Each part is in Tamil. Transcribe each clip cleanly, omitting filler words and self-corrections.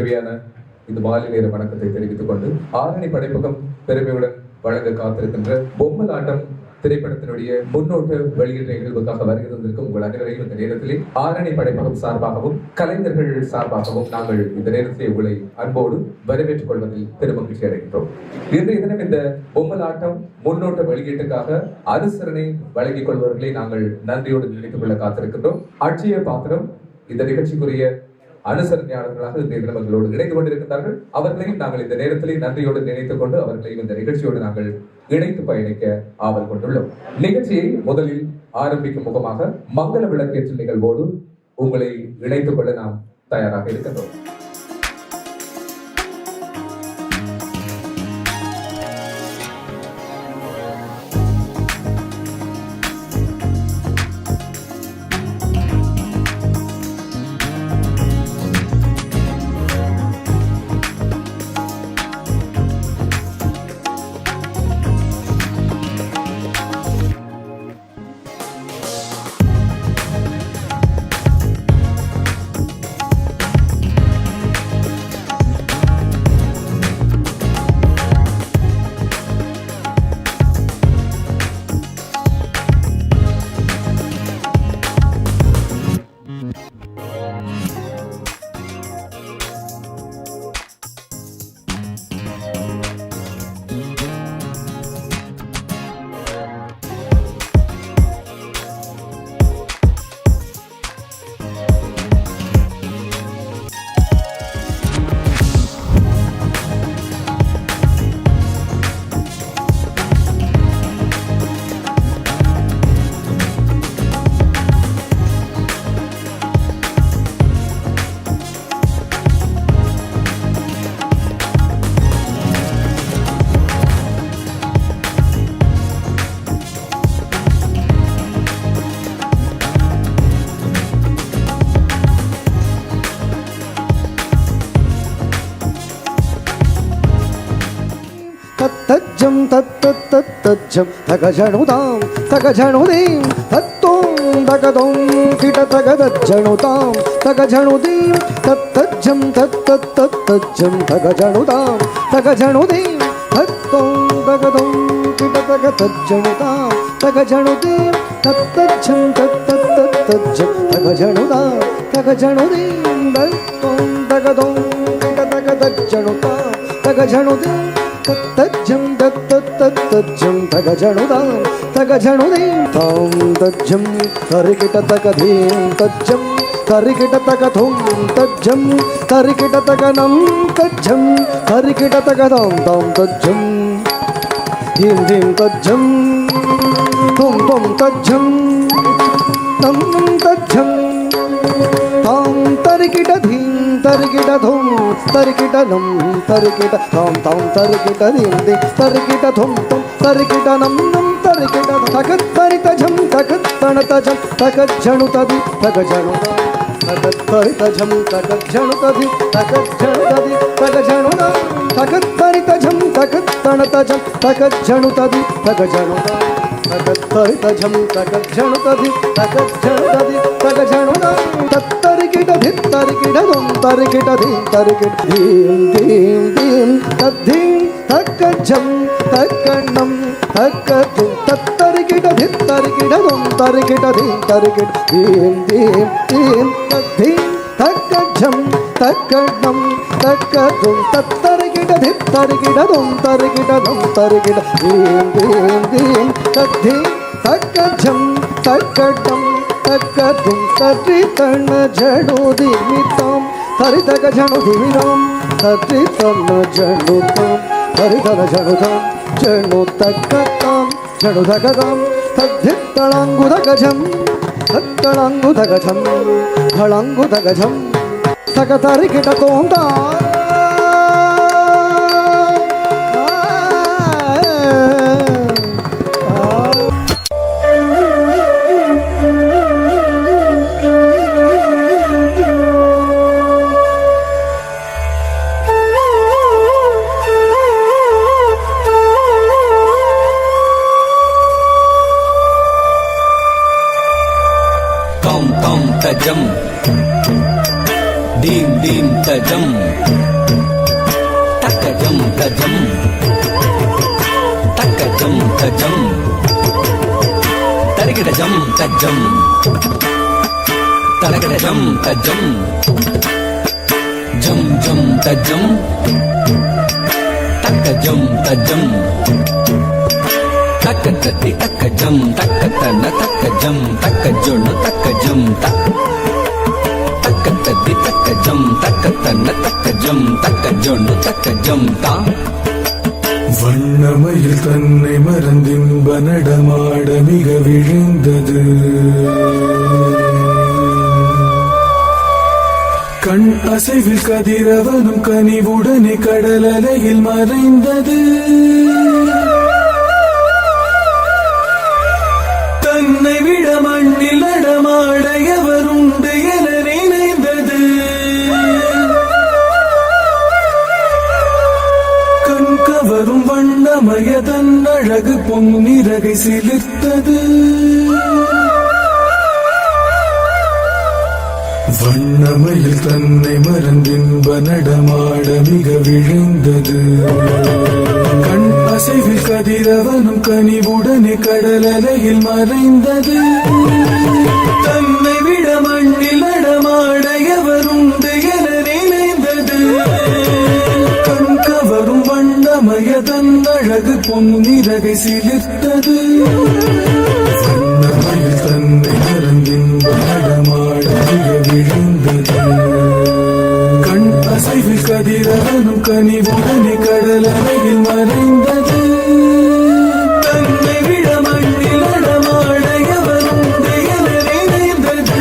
மிகவையான இந்த மாலை நேர வணக்கத்தை தெரிவித்துக் கொண்டு ஆரணி படைப்பகம் பெருமையுடன் வழங்க காத்திருக்கின்ற பொம்மலாட்டம் திரைப்படத்தினுடைய முன்னோட்ட வெளியீட்டு நிகழ்வுக்காக வருகிறதற்கும் உங்கள் அனைவரையும் இந்த நேரத்திலே ஆரணி படைப்பகம் சார்பாகவும் கலைஞர்கள் சார்பாகவும் நாங்கள் இந்த நேரத்திலே உங்களை அன்போடு வரவேற்றுக் கொள்வதில் பெருமகிழ்ச்சி அடைகின்றோம். இன்றைய தினம் இந்த பொம்மலாட்டம் முன்னோட்ட வெளியீட்டுக்காக அனுசரணை வழங்கிக் கொள்பவர்களை நாங்கள் நன்றியோடு நினைத்துக் கொள்ள காத்திருக்கின்றோம். அட்சய பாத்திரம் இந்த நிகழ்ச்சிக்குரிய அனுசரணையாளர்களாக இந்த தினங்களோடு இணைந்து கொண்டிருக்கிறார்கள். அவர்களையும் நாங்கள் இந்த நேரத்திலே நன்றியோடு நினைத்துக் கொண்டு அவர்களையும் இந்த நிகழ்ச்சியோடு நாங்கள் இணைத்து பயணிக்க ஆவல் கொண்டுள்ளோம். நிகழ்ச்சியை முதலில் ஆரம்பிக்கும் முகமாக மங்கள விளக்கேற்று நிகழ்வோடு உங்களை இணைத்துக் கொள்ள நாம் தயாராக இருக்கின்றோம். तत्तज्जं तत्तत्तज्जं तगजणुतां तगजणुदीं तत्तों तगदों किटतगदज्जणुतां तगजणुदीं तत्तज्जं तत्तत्तज्जं तगजणुतां तगजणुदीं तत्तों तगदों किटतगदज्जणुतां तगजणुदीं तत्तज्जं तत्तत्तज्जं तगजणुतां तगजणुदीं तत्तों तगदों किटतगदज्जणुतां तगजणुदीं तत्तज्जं तत्तत्तज्जं तगजणुतां तगजणुदीं तां तज्जं तरिकिटतगधीं तज्जं तरिकिटतगधुं तज्जं तरिकिटतगनं तज्जं तरिकिटतगदां तां तज्जं धीं धीं तज्जं तुं तुं तज्जं तं तज्जं तां तरिकिटधीं तरिकिटधुं तरिकिटनं तरिकिट तां तां तरिकिटधीं धीं तरिकिटधुं तं तरिकिटनं नं तरिकिट तकत्तरितजं तकत्तणतजं तकज्जणुतदि तकजणुतां तकत्तरितजं तकज्जणुतदि तकज्जणुतदि तकजणुतां तकत्तरितजं तकत्तणतजं तकज्जणुतदि तकजणुतां तकत्तरितजं तकज्जणुतदि तकज्जणुतदि तकजणुतां तत्तरिकिटधि तरिकिटदं तरिकिटधि तरिकिट धीं धीं धीं तद्धीं तकज्जं तकण्णं तकजुं तत्तरिकिटधि तरिकिटदं तरिकिटधि तरिकिट धीं धीं धीं तद्धीं तकज्जं तकण्णं तकजुं तत्तरिकिटधि तरिकिटदं तरिकिटदं तरिकिट धीं धीं धीं तद्धीं तकज्जं तकण्णं तकजुं तत्रितणजणुदिमितां तरितगजणुदिमितां तत्रितणजणुतां तरितणजणुतां जणुतकतां जणुतकतां तद्धित्तळाङ्गुदगजं तत्तळाङ्गुदगजं धळाङ्गुदगजं तकतरिकिटतों டீம் டீம் தஜம் தக்கஜம் தஜம் தக்கஜம் தஜம் தரிகிடஜம் தஜம் தரகிடஜம் தஜம் ஜம் ஜம் தஜம் தக்கஜம் தஜம் தக்க தத்தி தக்க ஜம் தக்க தன தக்க ஜம் தக்க ஜொண்ணு தக்க ஜம் தக்க தத்தி தக்க ஜம் தக்க தன தக்க ஜம் தக்க ஜொண்ணு தக்க ஜம் தா வண்ணமயில் தன்னை மறந்தின்ப நடமாட மிக விழுந்தது. கண் அசைவில் கதிரவனும் கனிவுடனே கடல் அலையில் மறைந்தது. தன்னை விட மண்ணில் நடமாட எவருண்டு என நினைந்தது. கண் கவரும் வண்ணமய தன் அழகு பொன்னிறகை சிலிர்த்தது. வண்ணமயில் தன்னை மறந்தின்ப நடமாட மிக விழுந்தது. கண் அசைவில் கதிரவனும் கனிவுடனே கடல் அலையில் மறைந்தது. தன்னை விட மண்ணில் நடமாட எவருண்டு என நினைந்தது. கண் கவரும் வண்ணமய தன் அழகு பொன்னிறகை சிலிர்த்தது. வண்ணமயில் தன்னை மறந்தின்ப நடமாட மிக விழுந்தது. கண் அசைவில் கதிரவனும் கனிவுடனே கடல் அலையில் மறைந்தது. தன்னை விட மண்ணில் நடமாட எவருண்டு என நினைந்தது.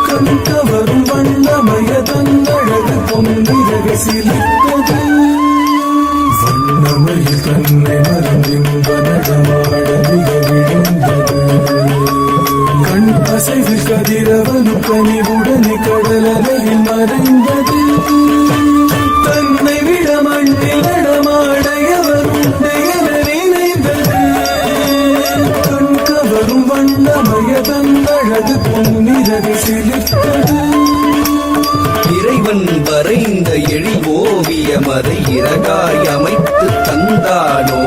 கண் கவரும் வண்ணமய தன் அழகு பொன்னிறகை சிலிர்த்தது. வண்ணமயில் தன்னை மறந்தின்ப நடமாட மிக விழுந்தது. கண் அசைவில் கதிரவனும் கனிவுடனே கடல் அலையில் மறைந்தது. தன்னை விட மண்ணில் நடமாட எவருண்டு என நினைந்தது. கண் கவரும் வண்ணமய தன் அழகு பொன்னிறகை சிலிர்த்தது. இறைவன் வரைந்த எழில் ஓவியம் அதை இறகாய் அமைத்து தந்தானோ?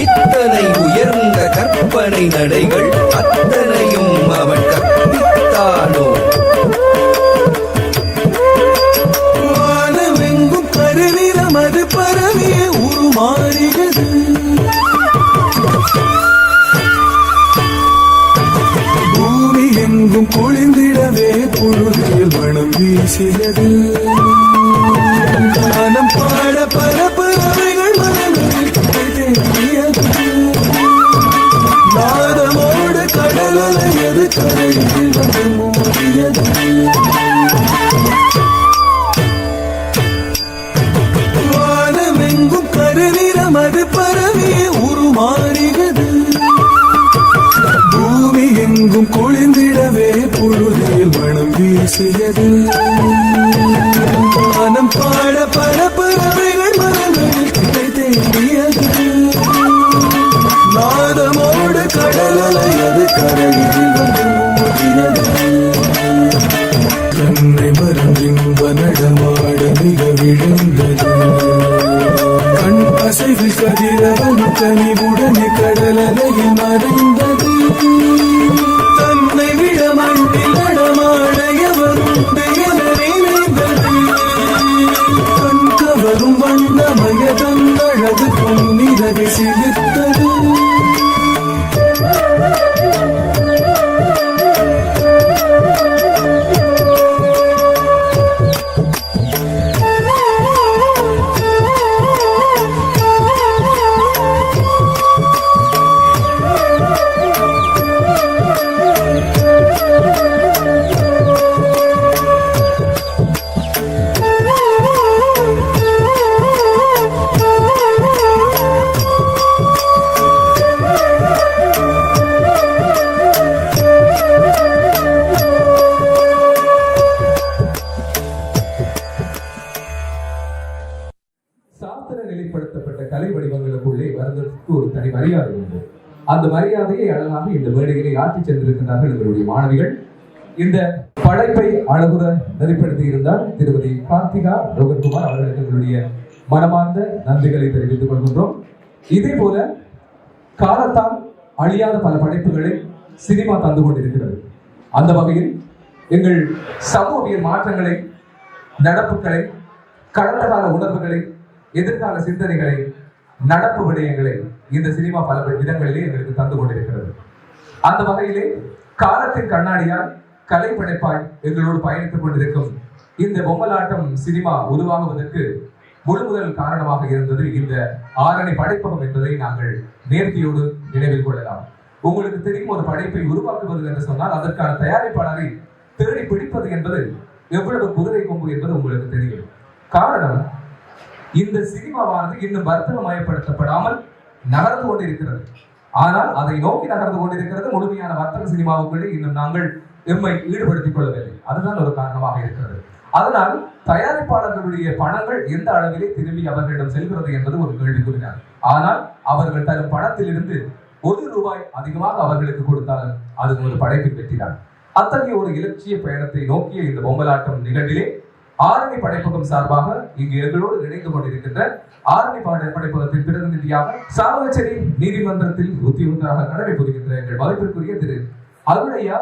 இத்தனை உயர்ந்த கற்பனை நடைகள் அத்தனையும் அவன் கற்பித்தானோ? வானமெங்கும் கருநிறம் அது பரவிய உருமாறுகிறது. பூமி எங்கும் குளிர்ந்திடவே பொழுதில் மனம் வீசியது. மனம் பாட பரப்பறவைகள் மனங்களில் தேடியது. நாதமோடு கடல் அலையது கரையில் வந்து மோதியது. வானமெங்கும் கருநிறம் அது பரவிய உருமாறுகிறது. பூமி எங்கும் குளிர்ந்திடவே பொழுதில் மனம் வீசியது. மனம் பாட பரப்பறவைகள் மனங்களில் தேடியது. நாதமோடு கடல் அலையது கரையில் வந்து மோதியது. தன்னை மறந்தின்ப நடமாட மிக விழுந்தது. கண் அசைவில் கதிரவனும் கனிவுடனே கடல் அலையில் மறைந்தது. தன்னை விட மண்ணில் நடமாட எவருண்டு என நினைந்தது. கண் கவரும் வண்ணமய தன் அழகு பொன்னிறகை சிலிர்த்தது. சாஸ்திர நிலைப்படுத்தப்பட்ட கலை வடிவங்களுக்குள்ளே வருவதற்கு ஒரு தனி மரியாதை உண்டு. அந்த மரியாதையை அழகாக இந்த மேடையிலே ஆற்றி சென்றிருக்கின்றார்கள் எங்களுடைய மாணவிகள். இந்த படைப்பை அழகுற நெறிப்படுத்தி இருந்தால் திருமதி கார்த்திகா ரோகன்குமார் அவர்களுக்கு எங்களுடைய மனமார்ந்த நன்றிகளை தெரிவித்துக் கொள்கின்றோம். இதே போல காலத்தால் அழியாத பல படைப்புகளை சினிமா தந்து கொண்டிருக்கிறது. அந்த வகையில் எங்கள் சமூக மாற்றங்களை, நடப்புகளை, கடந்த கால உணர்வுகளை, எதிர்கால சிந்தனைகளை, நடப்பு விடயங்களை இந்த சினிமா பல விதங்களிலே எங்களுக்கு தந்து கொண்டிருக்கிறது. அந்த வகையிலே காலத்தின் கண்ணாடியால் கலை படைப்பாய் எங்களோடு பயணித்துக் கொண்டிருக்கும் இந்த பொம்மலாட்டம் சினிமா உருவாகுவதற்கு முழு முதல் காரணமாக இருந்தது இந்த ஆரணி படைப்பகம் என்பதை நாங்கள் நேர்த்தியோடு நினைவில் கொள்ளலாம். உங்களுக்கு தெரியும், ஒரு படைப்பை உருவாக்குவது என்று சொன்னால் அதற்கான தயாரிப்பாளரை தேடி பிடிப்பது என்பது எவ்வளவு குதிரை கொம்பு என்பது உங்களுக்கு தெரியும். காரணம், இந்த சினிமாவானது இன்னும் வர்த்தகமயப்படுத்தப்படாமல் நகர்ந்து கொண்டிருக்கிறது. ஆனால் அதை நோக்கி நகர்ந்து கொண்டிருக்கிறது. முழுமையான வர்த்தக சினிமாவுக்குள்ளே இன்னும் நாங்கள் எம்மை ஈடுபடுத்திக் கொள்ளவில்லை. அதுதான் ஒரு காரணமாக இருக்கிறது. அதனால் தயாரிப்பாளர்களுடைய பணங்கள் எந்த அளவிலே திரும்பி அவர்களிடம் செல்கிறது என்பது ஒரு கேள்விக்குறிதான். ஆனால் அவர்கள் தரும் பணத்திலிருந்து ₹1 அதிகமாக அவர்களுக்கு கொடுத்தாலும் அது ஒரு படைப்பின் வெற்றிதான். அத்தகைய ஒரு இலட்சிய பயணத்தை நோக்கிய இந்த பொம்மலாட்டம் நிகழ்விலே ஆரணி படைப்பகம் சார்பாக இங்கு எங்களோடு இணைந்து கொண்டிருக்கின்ற ஆரணி படைப்பகத்தின் பிரதிநிதியாக சாவகச்சேரி நீதிமன்றத்தில் உத்தியோகத்தராக கடமை புரிகின்ற எங்கள் மதிப்பிற்குரிய திரு அருணையா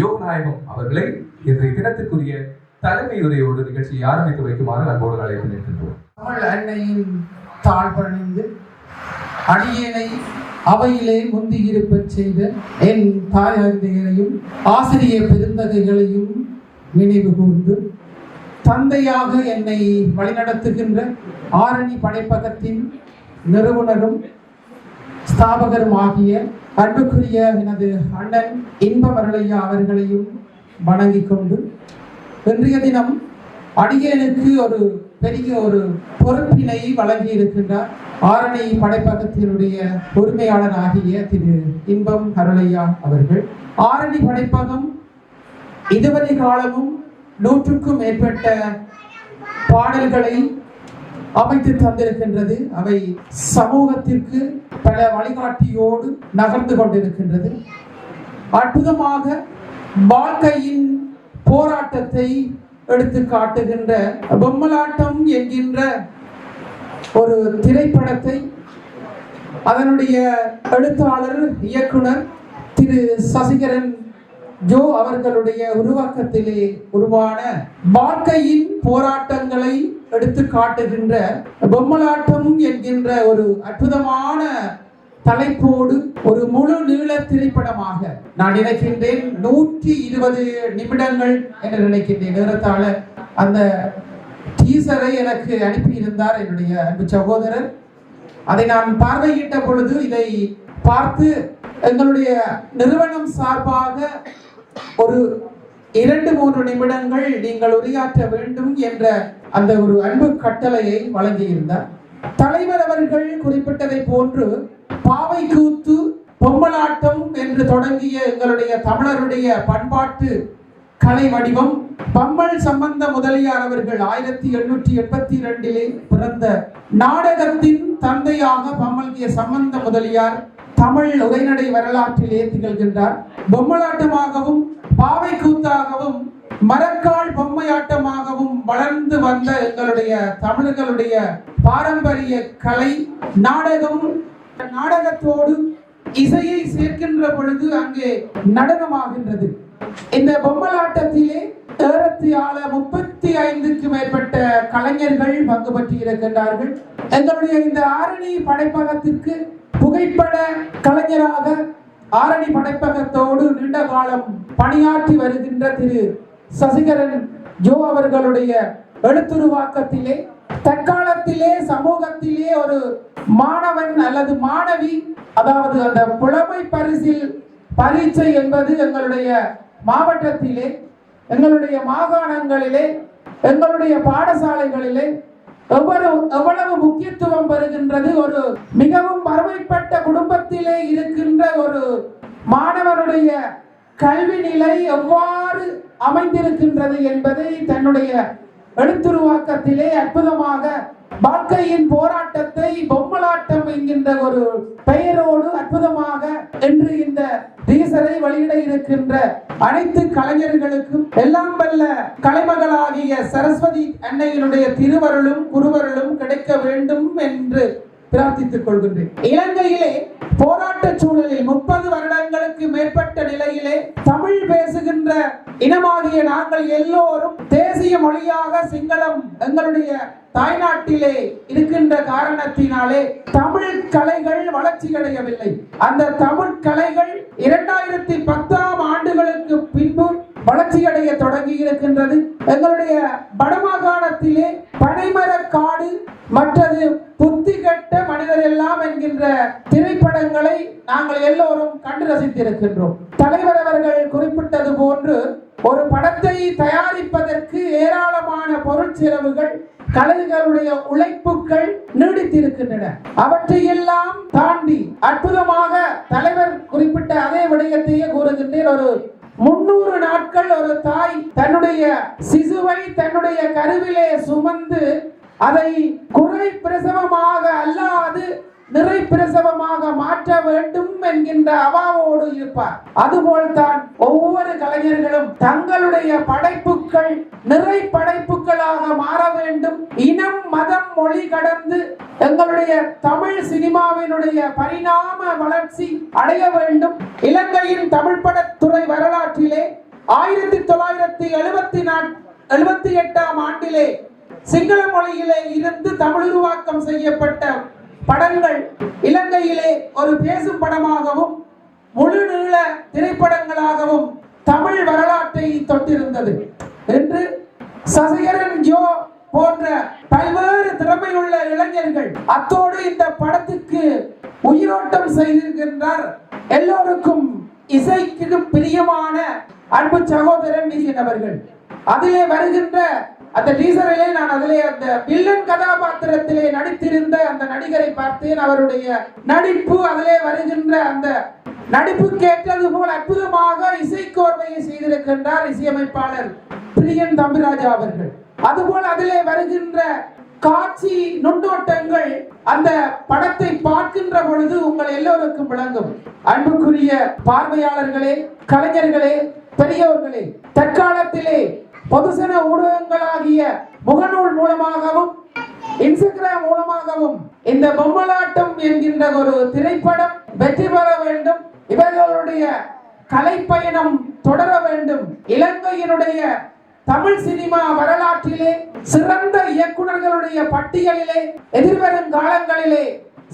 யோகநாயகம் அவர்களை இன்றைய தினத்திற்குரிய தலைமை உரையோடு நிகழ்ச்சியை ஆரம்பித்து வைக்குமாறு அன்போடு அழைப்பு நிற்கின்றோம். தமிழ் அன்னையின் தாழ் பணிந்து அடியேனை அவையிலே முந்தியிருப்பச் செய்த என் தாயாரையும் ஆசிரிய பெருந்தகைகளையும் நினைவு கூர்ந்து தந்தையாக என்னை வழிநடத்துகின்ற ஆரணி படைப்பகத்தின் நிறுவனரும் ஸ்தாபகரும் ஆகிய அன்புக்குரிய எனது அண்ணன் இன்பமருளையா அவர்களையும் வணங்கிக் கொண்டு இன்றைய தினம் அடியேனுக்கு ஒரு பெரிய ஒரு பொறுப்பினை வழங்கி இருக்கின்றார் ஆரணி படைப்பகத்தினுடைய உரிமையாளர் ஆகிய திரு இன்பம் அருளையா அவர்கள். ஆரணி படைப்பகம் இதுவரை காலமும் 100க்கும் மேற்பட்ட பாடல்களை அமைத்து தந்திருக்கின்றது. அவை சமூகத்திற்கு பல வழிகாட்டியோடு நகர்ந்து கொண்டிருக்கின்றது. அற்புதமாக வாழ்க்கையின் போராட்டத்தை எடுத்து காட்டுகின்ற பொம்மலாட்டம் என்கின்ற ஒரு திரைப்படத்தை அதனுடைய எழுத்தாளர் இயக்குனர் திரு சசிகரன் ஜோ அவர்களுடைய உருவாக்கத்திலே உருவான வாழ்க்கையின் போராட்டங்களை எடுத்து காட்டுகின்ற பொம்மலாட்டம் என்கின்ற ஒரு அற்புதமான தலைப்போடு ஒரு முழு நீள திரைப்படமாக நான் நினைக்கின்றேன். 120 நிமிடங்கள் என்று நினைக்கின்றேன். நேரத்தால அந்த டீசரை எனக்கு அனுப்பியிருந்தார் என்னுடைய அன்பு சகோதரர். அதை நான் பார்வையிட்ட பொழுது இதை பார்த்து எங்களுடைய நிறுவனம் சார்பாக ஒரு 2-3 நிமிடங்கள் நீங்கள் உரையாற்ற வேண்டும் என்ற அந்த ஒரு அன்பு கட்டளையை வழங்கியிருந்தார். தலைவர் அவர்கள் குறிப்பிட்டதை போன்று பாவை கூத்து, பொம்மலாட்டம் என்று தொடங்கிய எங்களுடைய தமிழருடைய பண்பாட்டு கலை வடிவம் பம்மல் சம்பந்த முதலியார் அவர்கள் 1882 பிறந்த நாடகத்தின் தந்தையாக பம்மல் கே சம்பந்த முதலியார் தமிழ் உரைநடை வரலாற்றிலே திகழ்கின்றார். பொம்மலாட்டமாகவும் பாவை கூத்தாகவும் மரக்கால் பொம்மையாட்டமாகவும் வளர்ந்து வந்த எங்களுடைய தமிழர்களுடைய பாரம்பரிய கலை நாடகம். நாடகத்தோடு இசையை சேர்க்கின்ற பொழுது அங்கே நடனமாகின்றது. இந்த பொம்மலாட்டத்திலே ஏறத்தாழ 35க்கும் மேற்பட்ட கலைஞர்கள் பங்கு பற்றி இருக்கின்றார்கள். எங்களுடைய இந்த ஆரணி படைப்பகத்திற்கு புகைப்பட கலைஞராக ஆரணி படைப்பகத்தோடு நீண்ட காலம் பணியாற்றி வருகின்ற திரு சசிகரன் ஜோ அவர்களுடைய எழுத்துருவாக்கத்திலே தற்காலத்திலே சமூகத்திலே ஒரு மாணவன் அல்லது மாணவி, அதாவது அந்த புலமை பரிசில் பரீட்சை என்பது எங்களுடைய மாவட்டத்திலே, எங்களுடைய மாகாணங்களிலே, எங்களுடைய பாடசாலைகளிலே எவ்வளவு முக்கியத்துவம் பெறுகின்றது. ஒரு மிகவும் வறுமைப்பட்ட குடும்பத்திலே இருக்கின்ற ஒரு மாணவனுடைய கல்வி நிலை எவ்வாறு அமைந்திருக்கின்றது என்பதை தன்னுடைய எழுத்துருவாக்கத்திலே அற்புதமாக வாழ்க்கையின் போராட்டத்தை பொம்மலாட்டம் என்கின்ற ஒரு பெயரோடு அற்புதமாக மேடை இருக்கின்ற அனைத்து கலைஞர்களுக்கும் எல்லாம் வல்ல கலைமகளாகிய சரஸ்வதி அன்னையினுடைய திருவருளும் குருவருளும் கிடைக்க வேண்டும் என்று பிரார்த்தித்துக் கொள்கின்றேன். இலங்கையிலே போராட்ட சூழலில் 30 வருடங்களுக்கு மேற்பட்ட நிலையிலே தமிழ் பேசுகின்ற இனமாகிய நாங்கள் எல்லோரும் தேசிய மொழியாக சிங்களம் எங்களுடைய தாய்நாட்டிலே இருக்கின்ற காரணத்தினாலே தமிழ் கலைகள் வளர்ச்சி அடையவில்லை. அந்த தமிழ் கலைகள் 2010ஆம் ஆண்டுகளுக்கு பின்பு வளர்ச்சி அடைய தொடங்கி இருக்கின்றது. எங்களுடைய வடமாகாணத்திலே பனைமர காடு மற்றது புத்தி கெட்ட மனிதர் எல்லாம் என்கின்ற திரைப்படங்களை நாங்கள் எல்லோரும் கண்டு ரசித்திருக்கின்றோம். தலைவர் அவர்கள் குறிப்பிட்டது போன்று ஒரு படத்தை தயாரிப்பதற்கு ஏராளமான பொருட்செலவுகள் கலைஞர்களுடைய உழைப்புகள் நீடித்திருக்கின்றன. அவற்றையெல்லாம் தாண்டி அற்புதமாக தலைவர் குறிப்பிட்ட அதே விடயத்தையே கூறுகின்றேன். ஒரு 300 நாட்கள் ஒரு தாய் தன்னுடைய சிசுவை தன்னுடைய கருவிலே சுமந்து அதை குறை பிரசவமாக அல்லாது நிறை பிரசவமாக மாற்ற வேண்டும் என்கின்ற அவாவோடு இருப்பார். அதுபோல் தான் ஒவ்வொரு கலைஞர்களும் தங்களுடைய படைப்புகள் நிறை படைப்புகளாக மாற வேண்டும். இனம் மதம் மொழி கடந்து எங்களுடைய தமிழ் சினிமாவினுடைய பரிணாம வளர்ச்சி அடைய வேண்டும். இலங்கையின் தமிழ் படத்துறை வரலாற்றிலே 1978ஆம் ஆண்டிலே சிங்கள மொழியிலே இருந்து தமிழுருவாக்கம் செய்யப்பட்ட படங்கள் இலங்கையிலே ஒரு பேசும் படமாகவும் முழு நீள திரைப்படங்களாகவும் தமிழ் வரலாற்றை தொட்டிருந்தது என்று சசிகரன் ஜோ போன்ற பல்வேறு திறமையுள்ள இளைஞர்கள் அத்தோடு இந்த படத்துக்கு உயிரோட்டம் செய்திருக்கின்றார். எல்லோருக்கும் இசைக்கு பிரியமான அன்பு சகோதரன் விஜயன் அவர்கள். அதிலே வருகின்ற அந்த டீசரிலே நான் அதிலே அந்த வில்லன் கதாபாத்திரத்திலே நடித்திருந்த அந்த நடிகரை பார்த்தேன். அவருடைய நடிப்பு அதிலே வருகின்ற அந்த நடிப்புக்கு ஏற்றது போல் அற்புதமாக இசைக்கோர்வையை செய்திருக்கின்றார் இசையமைப்பாளர் பிரியன் தம்பிராஜா அவர்கள். அதுபோல் அதிலே வருகின்ற காட்சி நுண்ணோட்டங்கள் அந்த படத்தை பார்க்கின்ற பொழுது உங்கள் எல்லோருக்கும் விளங்கும். அன்புக்குரிய பார்வையாளர்களே, கலைஞர்களே, பெரியவர்களே, தற்காலத்திலே பொதுசன ஊடகங்களாகிய முகநூல் மூலமாகவும் இன்ஸ்டாகிராம் மூலமாகவும் இந்த பொம்மலாட்டம் என்கின்ற ஒரு திரைப்படம் வெற்றி பெற வேண்டும். இவர்களுடைய கலைப்பயணம் தொடர வேண்டும். இலங்கையினுடைய தமிழ் சினிமா வரலாற்றிலே சிறந்த இயக்குநர்களுடைய பட்டியலிலே எதிர்வரும் காலங்களிலே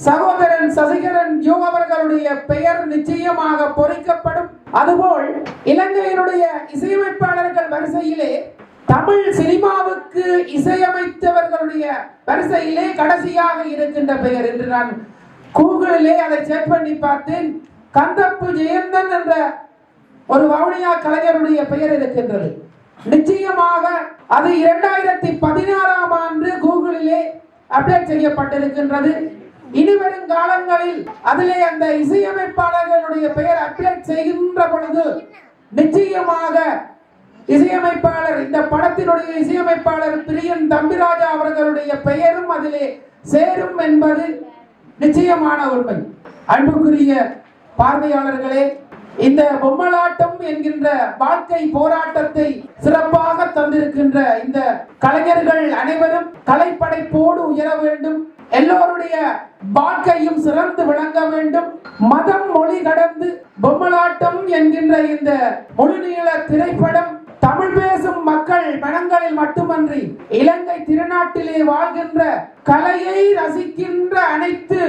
சகோதரன் சசிகரன் ஜோ அவர்களுடைய பெயர் நிச்சயமாக பொறிக்கப்படும். அதுபோல் இலங்கையினுடைய இசையமைப்பாளர்கள் வரிசையிலே தமிழ் சினிமாவுக்கு இசையமைத்தவர்களுடைய வரிசையிலே கடைசியாக இருக்கின்ற பெயர் என்று நான் கூகுளிலே அதை செக் பண்ணி பார்த்தேன். கந்தப்பு ஜெயந்தன் என்ற ஒரு வவுனியா கலைஞருடைய பெயர் இருக்கின்றது. நிச்சயமாக அது 2016ஆம் ஆண்டு கூகுளிலே அப்டேட் செய்யப்பட்டிருக்கின்றது. இனிவரும் காலங்களில் அதிலே அந்த இசையமைப்பாளர்களுடைய பெயர் அப்டேட் செய்கின்ற பொழுது நிச்சயமாக இசையமைப்பாளர் இந்த படத்தினுடைய இசையமைப்பாளர் பிரியன் தம்பிராஜா அவர்களுடைய பெயரும் அதிலே சேரும் என்பது நிச்சயமான உண்மை. அன்புக்குரிய பார்வையாளர்களே, இந்த பொம்மலாட்டம் என்கின்ற வாழ்க்கை போராட்டத்தை சிறப்பாக தந்திருக்கின்ற இந்த கலைஞர்கள் அனைவரும் கலைப்படைப்போடு உயர வேண்டும். எல்லோருடைய வாழ்க்கையும் சிறந்து விளங்க வேண்டும். மதம் மொழி கடந்து பொம்மலாட்டம் என்கின்ற இந்த முழுநீள திரைப்படம் தமிழ் பேசும் மக்கள் மனங்களில் மட்டுமன்றி இலங்கை திருநாட்டிலே வாழ்கின்ற கலையை ரசிக்கின்ற அனைத்து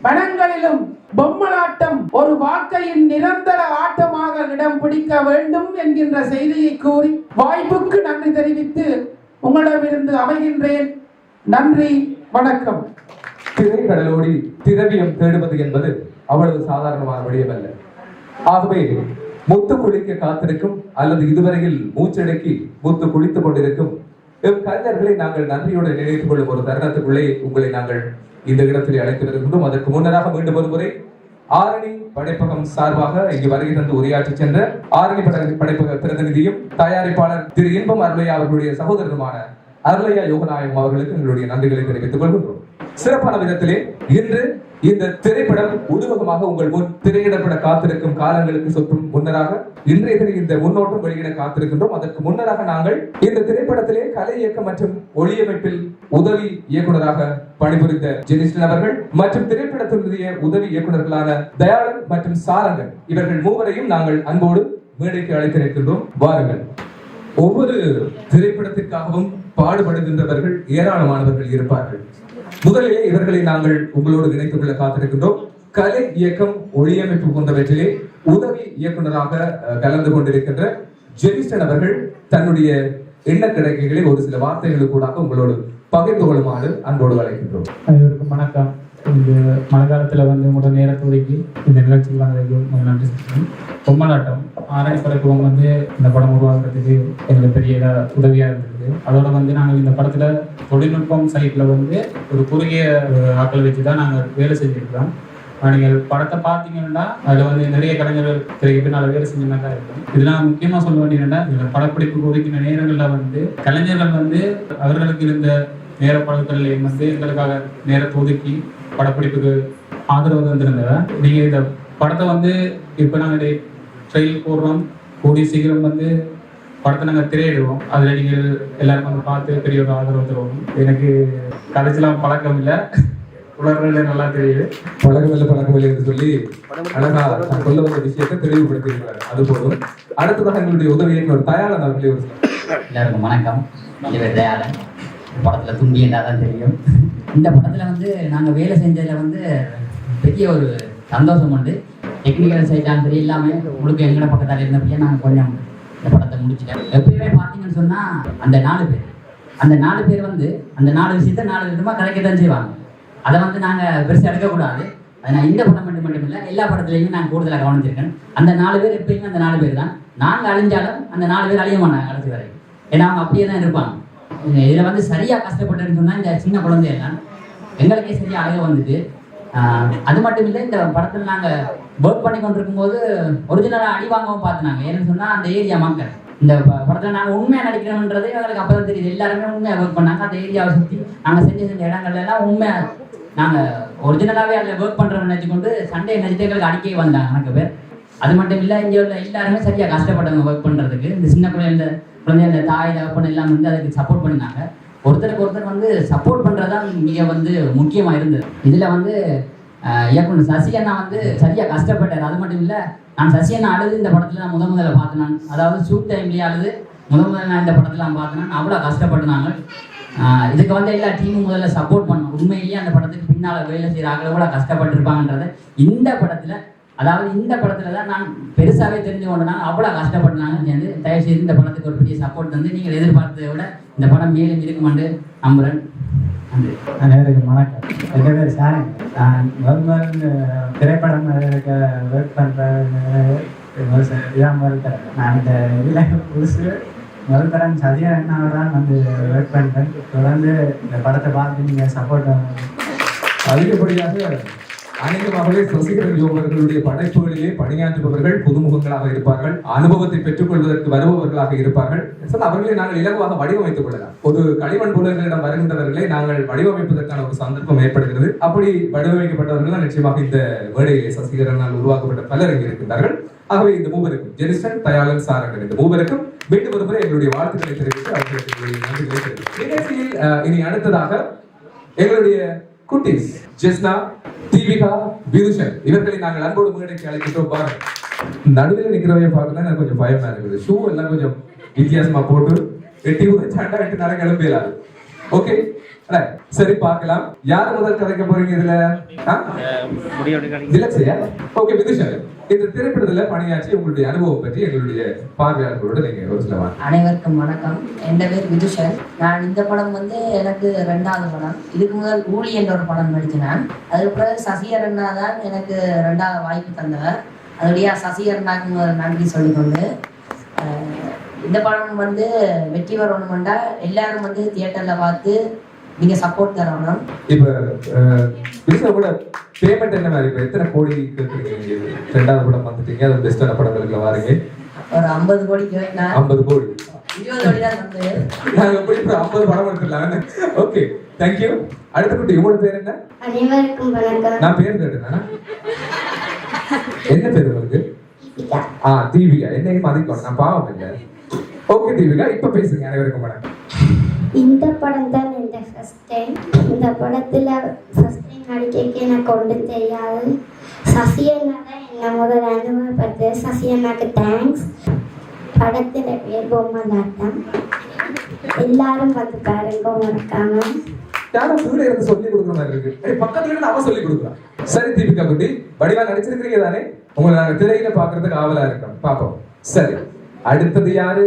மனங்களிலும் பொம்மலாட்டம் ஒரு வாழ்க்கையின் நிரந்தர ஆட்டமாக இடம் பிடிக்க வேண்டும் என்கின்ற செய்தியை கூறி வாய்ப்புக்கு நன்றி தெரிவித்து உங்களிடமிருந்து அமைகின்றேன். நன்றி, வணக்கம். திரைக்கடலோடி திரவியம் தேடுவது என்பது அவ்வளவு சாதாரணமான விடயமல்ல. ஆகவே முத்து குளிக்க காத்திருக்கும் அல்லது இதுவரையில் மூச்சடக்கி முத்து குளித்துக் கொண்டிருக்கும் கலைஞர்களை நாங்கள் நன்றியோடு நினைத்துக் கொள்ளும் ஒரு தருணத்துக்குள்ளே உங்களை நாங்கள் இந்த இடத்தில் அழைத்து வருகின்றோம். அதற்கு முன்னராக மீண்டும் ஒரு முறை ஆரணி படைப்பகம் சார்பாக இங்கு வருகை தந்து உரையாற்றி சென்ற ஆரணி படைப்பக பிரதிநிதியும் தயாரிப்பாளர் திரு இன்பம் அருளையா அவர்களுடைய சகோதரருமான அருளையா யோகநாயகம் அவர்களுக்கு எங்களுடைய நன்றிகளை தெரிவித்துக் கொள்கின்றோம். சிறப்பான விதத்திலே இன்று இந்த திரைப்படம் உருவகமாக உங்கள் முன் திரையிடப்பட காத்திருக்கும் காலங்களுக்கு சொற்றும் முன்னராக இன்றைய தினம் இந்த முன்னோட்டம் வெளியிட காத்திருக்கின்றோம். அதற்கு முன்னராக நாங்கள் இந்த திரைப்படத்திலே கலை இயக்கம் மற்றும் ஒளியமைப்பில் உதவி இயக்குநராக பணிபுரிந்த ஜெனிஸ்டன் அவர்கள் மற்றும் திரைப்படத்தினுடைய உதவி இயக்குநர்களான தயாளன் மற்றும் சாரங்கன் இவர்கள் மூவரையும் நாங்கள் அன்போடு மேடைக்கு அழைத்திருக்கின்றோம். வாருங்கள். ஒவ்வொரு திரைப்படத்திற்காகவும் பாடுபடுகின்றவர்கள் ஏராளமானவர்கள் இருப்பார்கள். முதலிலே இவர்களை நாங்கள் உங்களோடு இணைத்துக் கொள்ள காத்திருக்கின்றோம். கலை இயக்கம் ஒளியமைப்பு போன்றவற்றிலே உதவி இயக்குநராக கலந்து கொண்டிருக்கின்ற ஜெனிஸ்டன் அவர்கள் தன்னுடைய எண்ண கிடைக்கைகளை ஒரு சில வார்த்தைகளுக்கூடாக உங்களோடு பகிர்ந்து கொள்ளுமாறு அன்போடு அழைக்கின்றோம். அனைவருக்கும் வணக்கம். இந்த மழை காலத்தில் வந்து உங்களோட நேரத்தை ஒதுக்கி இந்த நிகழ்ச்சிக்கு வந்ததுக்கு நன்றி சொல்கிறேன். பொம்மலாட்டம் ஆரணி படைப்பகம் வந்து இந்த படம் உருவாக்குறதுக்கு எங்களுக்கு பெரிய உதவியாக இருந்திருக்கு. அதோட வந்து நாங்கள் இந்த படத்தில் தொழில்நுட்பம் சைட்டில் வந்து ஒரு குறுகிய ஆட்கள் வச்சு தான் நாங்கள் வேலை செஞ்சுருக்கிறோம். நீங்கள் படத்தை பார்த்தீங்கன்னா அதில் வந்து நிறைய கலைஞர்கள் திரைக்கு பின்னால் வேலை செஞ்ச மாதிரி தான் இருக்கும். இதெல்லாம் முக்கியமாக சொல்ல வேண்டியதுன்னா இந்த படப்பிடிப்புக்கு ஒதுக்கின நேரங்களில் வந்து கலைஞர்கள் வந்து அவர்களுக்கு இருந்த நேரப்படங்களையும் வந்து எங்களுக்காக நேரத்தை ஒதுக்கி படப்பிடிப்புக்கு ஆதரவு தந்திருந்ததை நீங்கள் இந்த படத்தை வந்து இப்போ நாங்கள் ட்ரெயில் போடுறோம். கூடிய சீக்கிரம் வந்து படத்தை நாங்கள் திரையிடுவோம். அதில் நீங்கள் எல்லாரும் வந்து பார்த்து பெரிய ஒரு ஆதரவு தருவோம். எனக்கு கதைச்சலாம் பழக்கம் இல்லை, உலகங்களே நல்லா தெரியுது. பழக்கமில்லை என்று சொல்லி அழகா சொல்ல வந்த விஷயத்தை தெளிவுபடுத்தியிருக்கிறார். அது போதும். அடுத்ததாக எங்களுடைய உதவி இயக்குனர் தயாளன் அவர்களே ஒரு எல்லாருக்கும் வணக்கம். இவர் தயாளன். படத்தில் தும்பி என்றால் தான் தெரியும். இந்த படத்தில் வந்து நாங்கள் வேலை செஞ்சதில் வந்து பெரிய ஒரு சந்தோஷம் உண்டு. டெக்னிக்கல் சைட்டாலும் சரி எல்லாமே முழுக்க எங்கட பக்கத்தால் இருந்தப்பையே நாங்கள் கொஞ்சம் இந்த படத்தை முடிச்சிட்டோம். எப்பயுமே பார்த்தீங்கன்னு சொன்னால் அந்த 4 பேர் வந்து அந்த 4 விஷயத்தை 4 விதமாக கதைக்க தான் செய்வாங்க. அதை வந்து நாங்கள் பெருசாக எடுக்கக்கூடாது. அதை நான் இந்த படம் மட்டும் இல்லை எல்லா படத்துலையுமே நான் கூடுதலாக கவனிச்சிருக்கேன். அந்த 4 பேர் எப்பயுமே அந்த 4 பேர் தான். நாங்கள் அழிஞ்சாலும் அந்த 4 பேர் அழிய மாட்டாங்க கடைசி வரை. ஏன்னா அவங்க அப்படியே தான் இருப்பாங்க. இதில் வந்து சரியாக கஷ்டப்பட்டுன்னு சொன்னால் இந்த சின்ன குழந்தையெல்லாம் எங்களுக்கே சரியாக அழக வந்துட்டு. அது மட்டும் இல்லை, இந்த படத்தில் நாங்கள் ஒர்க் பண்ணி கொண்டிருக்கும் போது ஒரிஜினலாக அடி வாங்கவும் பார்த்துனாங்க. ஏன்னு சொன்னால் அந்த ஏரியா மக்கள் இந்த படத்தில் நாங்கள் உண்மையாக நடிக்கிறோம்ன்றது எங்களுக்கு அப்போ தான் தெரியுது. எல்லாருமே உண்மையாக ஒர்க் பண்ணாங்க. அந்த ஏரியாவை சுற்றி நாங்கள் செஞ்ச இடங்கள்லாம் உண்மையாக நாங்கள் ஒரிஜினலாகவே அதில் ஒர்க் பண்ணுறோம்னு நினச்சிக்கொண்டு சண்டே நினைச்சிட்டு எங்களுக்கு அடிக்கவே வந்தாங்க கணக்கு பேர். அது மட்டும் இல்லை, இங்கே உள்ள எல்லாருமே சரியாக கஷ்டப்பட்டாங்க ஒர்க் பண்ணுறதுக்கு. இந்த சின்ன குழந்தை அந்த தாய் தகப்பன் எல்லாம் வந்து அதுக்கு சப்போர்ட் பண்ணினாங்க. ஒருத்தருக்கு ஒருத்தர் வந்து சப்போர்ட் பண்ணுறதான் மிக வந்து முக்கியமாக இருந்தது. இதில் வந்து இயக்குனர் சசி அண்ணா வந்து சரியாக கஷ்டப்பட்டார். அது மட்டும் இல்லை, நான் சசி அண்ணா அழுது இந்த படத்தில் நான் முதல்ல பார்த்தேன். அதாவது ஷூட் டைம்லேயே அழுது முதல்ல நான் இந்த படத்தில் நான் பார்த்தேன். அவ்வளோ கஷ்டப்பட்டுனாங்க. இதுக்கு வந்து எல்லா டீமும் முதல்ல சப்போர்ட் பண்ணணும். உண்மையிலேயே அந்த படத்துக்கு பின்னால் வேலை செய்கிறாங்க கூட கஷ்டப்பட்டுருப்பாங்கன்றதை இந்த படத்தில், அதாவது இந்த படத்தில் தான் நான் பெருசாகவே தெரிஞ்சு கொண்டனாங்க. அவ்வளோ கஷ்டப்பட்டுனாங்க. சேர்ந்து தயவுசெய்து இந்த படத்துக்கு ஒரு பெரிய சப்போர்ட் தந்து நீங்கள் எதிர்பார்த்ததை விட இந்த படம் மேலும் இருக்குமென்று நம்புகிறேன். நன்றி. அனைவருக்கும் வணக்கம். எங்கள் பேர் சாரன். நான் முதல் திரைப்படம் ஒர்க் பண்ணுறேன். இதான் முதல் தரம். நான் இந்த இதில் புதுசு முதல் தரம் சதியா அண்ணாவோட தான் வந்து ஒர்க் பண்ணுறேன். தொடர்ந்து இந்த படத்தை பார்த்து நீங்கள் சப்போர்ட் அதிகப்படியாக அநேகமாகவே சசிகரன் யோகர்களுடைய படைப்புகளிலே பணியாற்றுபவர்கள் புதுமுகங்களாக இருப்பார்கள். அனுபவத்தை பெற்றுக் கொள்வதற்கு வருபவர்களாக இருப்பார்கள். அவர்களை நாங்கள் இலகுவாக வடிவமைத்துக் கொள்ளலாம். ஒரு களிமண் புலர்களிடம் வருகின்றவர்களை நாங்கள் வடிவமைப்பதற்கான ஒரு சந்தர்ப்பம் ஏற்படுகிறது. அப்படி வடிவமைக்கப்பட்டவர்கள் தான் நிச்சயமாக இந்த வேடையிலே சசிகரனால் உருவாக்கப்பட்ட பலர் இங்கே இருக்கின்றார்கள். ஆகவே இந்த மூவருக்கும் ஜெனிஸ்டன், தயாளன், சாரங்கன் இந்த மூவருக்கும் மீண்டும் ஒரு முறை எங்களுடைய வாழ்த்துக்களை தெரிவித்து அவர்களுக்கு நன்றிகளை தெரிவித்து நிகழ்ச்சியில் இனி அடுத்ததாக எங்களுடைய குட்டீஸ் ஜெஸ்னா, தீபிகா, விதுஷன் இவர்களை நாங்கள் அன்போடு மேடைக்கு அழைக்கின்றோம். பாருங்க, நடுவில் நிக்கிறவைய பார்க்கல எனக்கு கொஞ்சம் பயமா இருக்குது. ஷூ எல்லாம் கொஞ்சம் வித்தியாசமா போட்டு வெட்டி சண்டை வெட்டி நட கிளம்பிடலாம். ஓகே, சரி பார்க்கலாம். யார் முதல் கதைக்க போறீங்க இதுல? திலக்ஷயா? ஓகே, விதுஷன், இந்த திரைப்படத்துல பணியாற்றி உங்களுடைய அனுபவம் பற்றி எங்களுடைய பார்வையாளர்களோட நீங்க ஒரு சில வார்த்தை. அனைவருக்கும் வணக்கம். என் பேர் விதுஷன். நான் இந்த படம் வந்து எனக்கு 2வது படம். இதுக்கு முதல் ஊழி என்ற ஒரு படம் நடிச்சினேன். அதுக்கு பிறகு சசிகர் அண்ணா தான் எனக்கு 2வது வாய்ப்பு தந்தவர். அதோடைய சசிகர் அண்ணாக்கு நன்றி சொல்லிக்கொண்டு இந்த படம் வந்து வெற்றி வரணும்னா எல்லாரும் வந்து தியேட்டர்ல பார்த்து நீங்க சப்போர்ட் தரணும். இப்ப விதுஷன் கூட பேமெண்ட் என்ன மாதிரி? இப்ப எத்தனை கோடி கேட்குறீங்க? 2வது படம் வந்துட்டீங்க, அது பெஸ்டான படங்களுக்கு வாரீங்க. ஒரு 50 கோடி கேட்டேன். 50 கோடி 20 கோடி தான் வந்து நாங்க எப்படி 50 படம் எடுத்துடலாம். Okay, thank you. அடுத்த குட்டி, உங்களோட பேர் என்ன? அனைவருக்கும் வணக்கம். நான் பேர் கேட்டேனா? என்ன பேர் உங்களுக்கு? தீபிகா. என்னையும் மதிக்கணும், நான் பாவம் இல்லை. ஓகே தீபிகா, இப்ப பேசுங்க. அனைவருக்கும் வணக்கம். இந்த படம் தான் இந்த ஃபர்ஸ்ட் டைம். இந்த படத்துல ஃபர்ஸ்ட் டைம் நடிக்க எனக்கு ஒன்றும் தெரியாது. சசி அண்ணா தான் என்ன முதல் அனுபவப்பட்டு. சசி அண்ணாக்கு தேங்க்ஸ். படத்துல பேர் பொம்மலாட்டம். எல்லாரும் வந்து பாருங்க மறக்காம. யாரும் சூரிய இருந்து சொல்லி கொடுக்குற மாதிரி இருக்கு. பக்கத்துல இருந்து அவன் சொல்லி கொடுக்குறான். சரி தீபிகா குட்டி, வடிவா நடிச்சிருக்கீங்க தானே? உங்களை நாங்க திரையில பாக்குறதுக்கு ஆவலா இருக்கோம். பாப்போம். சரி, அடுத்தது யாரு?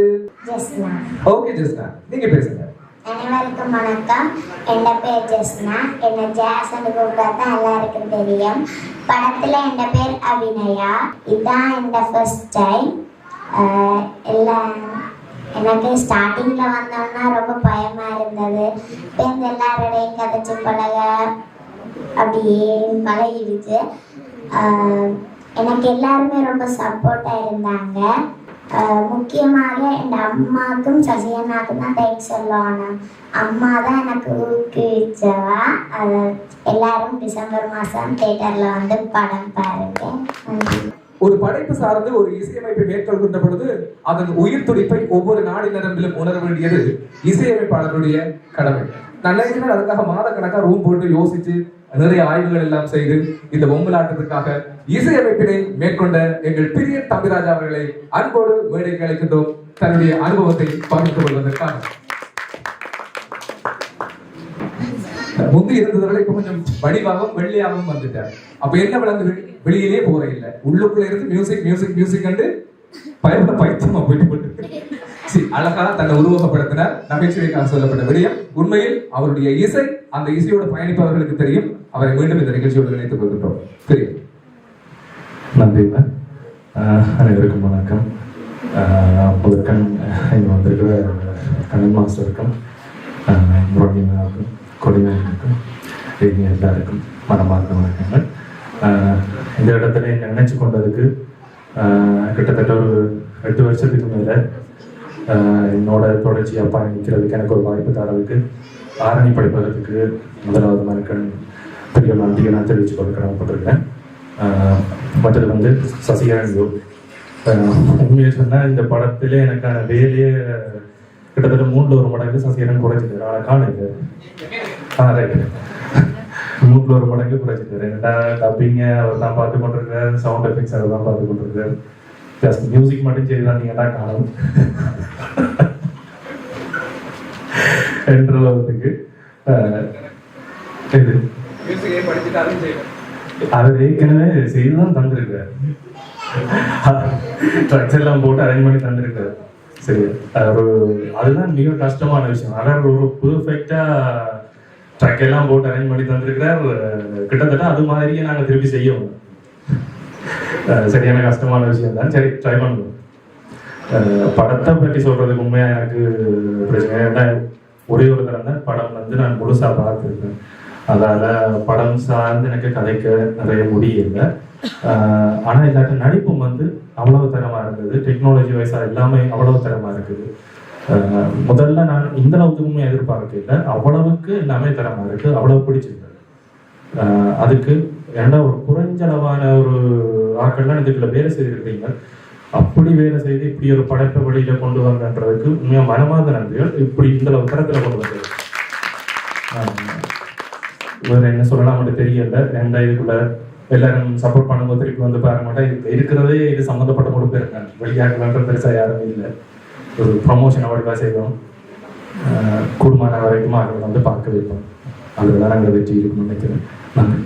ஜெஸ்னா. ஓகே ஜெஸ்னா, நீங்க பேசுங்க. அனைவருக்கும் வணக்கம். என் பேர் ஜெஸ்னா. என்ன ஜாஸ்ன்னு கூப்பிட்டா எல்லாருக்கும் தெரியும். படத்துல என் பேர் அபிநயா. இதுதான் என் ஃபர்ஸ்ட் டைம். எனக்கு ஸ்டார்டிங்ல வந்தோம்னா ரொம்ப பயமா இருந்தது. இப்போ எல்லாரோடையும் கதைச்சு பழக அப்படியே பழகிடுச்சு. எனக்கு எல்லாருமே ரொம்ப சப்போர்ட்டாக இருந்தாங்க. முக்கியமாக என் அம்மாவுக்கும் சசி அண்ணாவுக்கும் தான் தேங்க்ஸ் சொல்லணும். அம்மா தான் எனக்கு ஊக்குவிச்சவா. எல்லாரும் டிசம்பர் மாதம் தியேட்டரில் வந்து படம் பாருங்க. நன்றி. ஒரு படைப்பு சார்ந்து ஒரு இசையமைப்பை மேற்கொள்கின்ற பொழுது அதன் உயிர் துடிப்பை ஒவ்வொரு நாடி நரம்பிலும் உணர வேண்டியது இசையமைப்பாளருடைய கடமை. நல்ல அதுக்காக மாத கணக்கா ரூம் போட்டு யோசிச்சு நிறைய ஆய்வுகள் எல்லாம் செய்து இந்த பொம்மலாட்டத்திற்காக இசையமைப்பினை மேற்கொண்ட எங்கள் பிரிய தம்பிராஜா அவர்களை அன்போடு மேடைக்கு அழைக்கின்றோம் தன்னுடைய அனுபவத்தை பகிர்ந்து கொள்வதற்காக. முந்தி இருந்தவர்களை இப்ப கொஞ்சம் வடிவாகவும் வெள்ளையாகவும் வந்துட்டார். அப்ப என்ன விளங்குது? வெளியிலே போற இல்லை, உள்ளுக்குள்ள இருந்து மியூசிக் மியூசிக் மியூசிக் கண்டு பயப்பட பைத்தியமா போயிட்டு அழகா தன்னை உருவகப்படுத்தினார். நகைச்சுவைக்காக சொல்லப்பட்ட விடயம் உண்மையில் அவருடைய இசை, அந்த இசையோட பயணிப்பவர்களுக்கு தெரியும். அவரை மீண்டும் இந்த நிகழ்ச்சியோடு இணைத்துக் கொள்கின்றோம். தெரியும். நன்றி. அனைவருக்கும் வணக்கம். முதற்கண் இங்கே வந்திருக்கிற கண்ணன் மாஸ்டருக்கும் முரளிமாருக்கும் கொடிமைக்கும் எல்லாருக்கும் மனமார்ந்த வணக்கங்கள். இந்த இடத்துல என்னை நினைச்சு கொண்டதுக்கு கிட்டத்தட்ட ஒரு 8 வருஷத்துக்கு மேலே என்னோட தொடர்ச்சியாக பயணிக்கிறதுக்கு எனக்கு ஒரு வாய்ப்பு தரதுக்கு ஆரணி படிப்பதற்கு முதலாவது மறக்கன் பெரிய நன்றியை நான் தெரிவித்து கொடுக்கிறேன். மற்றது வந்து சசிகரன். உண்மையை சொன்னால் இந்த படத்திலே எனக்கான வேலையே கிட்டத்தட்ட 3 மடங்கு சசிகரன் குறைச்சிட்டாரு. ஆனால் காணுது ரைட் 3 மடங்கு குறைச்சிட்டாரு. என்னடா டப்பிங்க அவர் தான் பார்த்து கொண்டிருக்காரு, சவுண்ட் எஃபெக்ட்ஸ் அவர் தான் பார்த்து கொண்டிருக்காரு. ஜஸ்ட் மியூசிக் மட்டும் செய்யலாம் நீங்கள் தான் காணும் என்றதுக்கு இது அவர் ஏற்கனவே செய்துதான் தந்திருக்காரு. ட்ரக்ஸ் எல்லாம் போட்டு அரேஞ்ச் பண்ணி தந்திருக்காரு. சரி, அதுதான் மிக கஷ்டமான விஷயம். ஆனால் ஒரு பெர்ஃபெக்டா ட்ரக் எல்லாம் போட்டு அரேஞ்ச் பண்ணி தந்திருக்கிறார். கிட்டத்தட்ட அது மாதிரியே நாங்கள் திருப்பி செய்யணும். சரியான கஷ்டமான விஷயம் தான். சரி, ட்ரை பண்ணுவோம். படத்தை பற்றி சொல்றதுக்கு உண்மையா எனக்கு பிரச்சனை. ஏன்னா ஒரே ஒரு தரம் தான் படம் வந்து நான் முழுசா பார்த்துருக்கேன். அதால படம் சார்ந்து எனக்கு கதைக்க நிறைய முடியல. ஆனா இல்லாட்ட நடிப்பும் வந்து அவ்வளவு தரமா இருந்தது. டெக்னாலஜி வைஸா எல்லாமே அவ்வளவு தரமா இருக்குது. முதல்ல நான் இந்த அளவுக்குமே எதிர்பார்க்கல. அவ்வளவுக்கு எல்லாமே தரமா இருக்கு. அவ்வளவு பிடிச்சிருந்தது. அதுக்கு ஏன்னா ஒரு குறைஞ்சளவான ஒரு ஆட்கள்லாம் இதுக்குள்ள வேலை செய்திருக்கீங்க. அப்படி வேலை செய்து இப்படி ஒரு படைப்பை வெளியில கொண்டு வந்தன்றதுக்கு உண்மையா மனமார்ந்த நன்றிகள். இப்படி இந்த அளவு தரத்துல கொண்டு வந்தது வேற என்ன சொல்லலாம் மட்டும் தெரியல. எந்த இதுக்குள்ள எல்லாரும் சப்போர்ட் பண்ணும்போது திருப்பி வந்து பாருங்க மாட்டேன். இருக்கிறதே இது சம்மந்தப்பட்ட மூணு பேர் இருக்காங்க. வெளியாகலான்ற பெருசா யாரும் இல்லை. ஒரு ப்ரமோஷன் அவார்டுக்காக செய்வோம். கூடுமான வரைக்கும் அவங்களை வந்து பார்க்க வைப்போம். அதுதான் நாங்கள் வெற்றி இருக்குன்னு நினைக்கிறேன். நன்றி.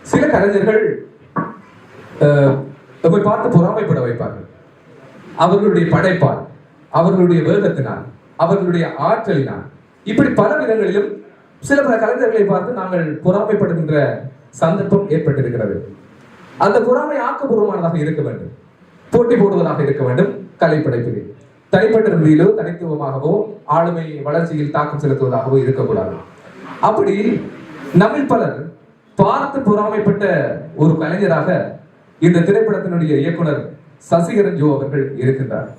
சில கலைஞர்கள் நம்மை பார்த்து பொறாமைப்பட வைப்பார்கள். அவர்களுடைய படைப்பால், அவர்களுடைய வேகத்தினால், அவர்களுடைய ஆற்றலினால், இப்படி பல விதங்களிலும் சில பல கலைஞர்களை பார்த்து நாங்கள் பொறாமைப்படுகின்ற சந்தர்ப்பம் ஏற்பட்டிருக்கிறது. அந்த பொறாமை ஆக்கப்பூர்வமானதாக இருக்க வேண்டும், போட்டி போடுவதாக இருக்க வேண்டும். கலை படைப்பில் தனிப்பட்ட ரீதியிலோ தனித்துவமாகவோ ஆளுமை வளர்ச்சியில் தாக்கம் செலுத்துவதாகவோ இருக்கக்கூடாது. அப்படி நம்மில் பலர் பார்த்து பொறாமைப்பட்ட ஒரு கலைஞராக இந்த திரைப்படத்தினுடைய இயக்குனர் சசிகரன் ஜோ அவர்கள் இருக்கின்றார்.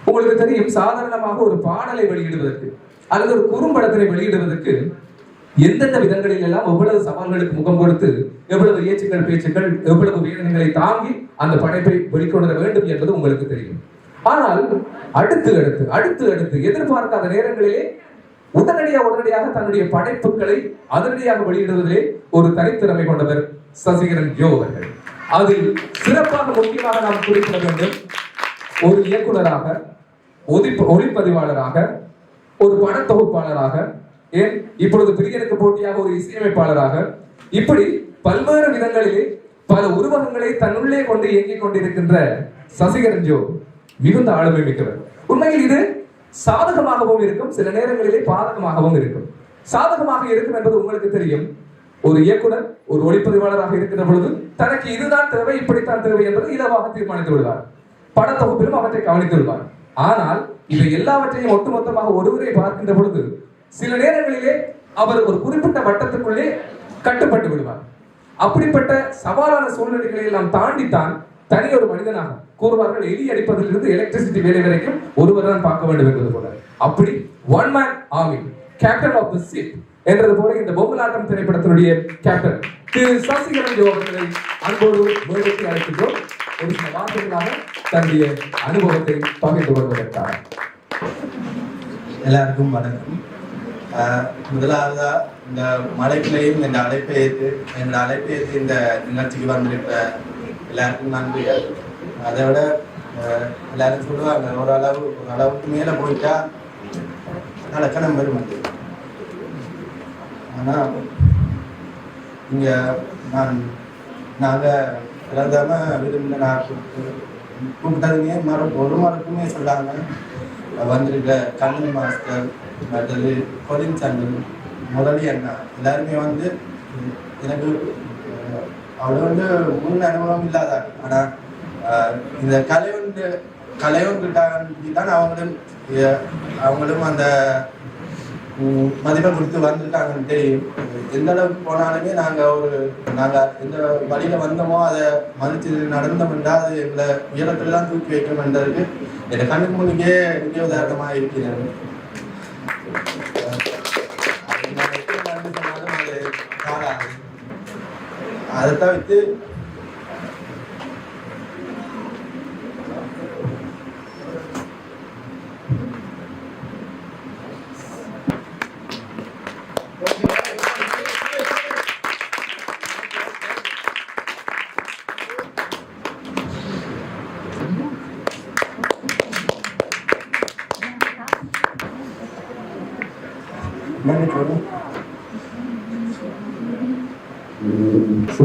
உங்களுக்கு தெரியும், சாதாரணமாக ஒரு பாடலை வெளியிடுவதற்கு அல்லது ஒரு குறும்படத்தினை வெளியிடுவதற்கு எந்தெந்த விதங்களில் எல்லாம் எவ்வளவு சவால்களுக்கு முகம் கொடுத்து எவ்வளவு ஏச்சுக்கள் பேச்சுக்கள் எவ்வளவு வேதனைகளை தாங்கி அந்த படைப்பை வெளிக்கொணர வேண்டும் என்பது உங்களுக்கு தெரியும். ஆனால் அடுத்து எதிர்பார்க்காத நேரங்களிலே உடனடியாக தன்னுடைய படைப்புகளை அதனடியாக வெளியிடுவதிலே ஒரு தனித்திறமை கொண்டவர் சசிகரன் ஜோ அவர்கள். அதில் சிறப்பாக முக்கியமாக நாம் குறிப்பிட வேண்டும், ஒரு இயக்குனராக, ஒளிப்பதிவாளராக, ஒரு படத்தொகுப்பாளராக, ஏன் இப்பொழுது பிரியனுக்கு போட்டியாக ஒரு இசையமைப்பாளராக, இப்படி பல்வேறு விதங்களிலே பல உருவகங்களை தன்னுள்ளே கொண்டு இயங்கிக் கொண்டிருக்கின்ற சசிகரன் ஜோ மிகுந்த ஆளுமை மிக்கவர். உண்மையில் இது சாதகமாகவும் இருக்கும், சில நேரங்களிலே பாதகமாகவும் இருக்கும். சாதகமாக இருக்கும் என்பது உங்களுக்கு தெரியும். ஒரு இயக்குனர் ஒரு ஒளிப்பதிவாளராக இருக்கிற பொழுது தனக்கு இதுதான் தேவை, இப்படித்தான் தேவை என்பது இலவாக தீர்மானித்து விடுவார். படத்தொகுப்பிலும் அவற்றை கவனித்து விடுவார். ஆனால் இவை எல்லாவற்றையும் ஒட்டுமொத்தமாக ஒருவரை பார்க்கின்ற பொழுது சில நேரங்களிலே அவர் ஒரு குறிப்பிட்ட வட்டத்துக்குள்ளே கட்டுப்பட்டு விடுவார். அப்படிப்பட்ட சவாலான சூழ்நிலைகளை எல்லாம் தாண்டித்தான் தனி ஒரு மனிதனாக கூறுவார்கள், எலி அடிப்பதிலிருந்து எலக்ட்ரிசிட்டி வேலை வரைக்கும் ஒருவர் தான் பார்க்க வேண்டும் என்பது போல. அப்படி one man army, captain of the ship என்றது போல இந்த பொம்மலாட்டம் திரைப்படத்தினுடைய கேப்டன் திரு சசிகரன் ஜோ அவர்களை அன்போடு மேடைக்கு அழைக்கின்றோம். ஒரு சில வார்த்தைகளாக தன்னுடைய அனுபவத்தை பகிர்ந்து கொள்வதற்காக. எல்லாருக்கும் வணக்கம். முதலாவதா இந்த மலைக்குள்ளையும் இந்த அழைப்பை ஏற்று இந்த நிகழ்ச்சிக்கு வந்திருக்கிற எல்லாருக்கும் நன்றிகள். அதை விட எல்லாரும் சொல்லுவாங்க, ஓரளவுக்கு மேலே போயிட்டா நடக்கணும் வரும். ஆனால் இங்கே நாங்கள் இறந்தாம விரும்பின நான் கூப்பிட்டதுமே ஒரு மறுக்குமே சொல்லாங்க வந்திருக்க கண்ணன் மாஸ்டர், மற்றது கொலின் சங்கல், முதலி அண்ணா எல்லாருமே வந்து எனக்கு அவ்வளோ முன் அனுபவம் இல்லாத, ஆனால் இந்த கலையொன்றுக்காண்டி தான் அவங்களும் அந்த மதிப்பை கொடுத்து வந்திருக்காங்கன்னு தெரியும். எந்த அளவுக்கு போனாலுமே நாங்கள் எந்த வழியில வந்தோமோ அதை மதித்து நடந்தோம்னா அது எங்களை உயரத்துல தான் தூக்கி வைக்கணும்ன்றதுக்கு என் கண்ணுக்கு முன்னுக்கே முக்கிய உதாரணமாக இருக்கிறது. அதை தவிர்த்து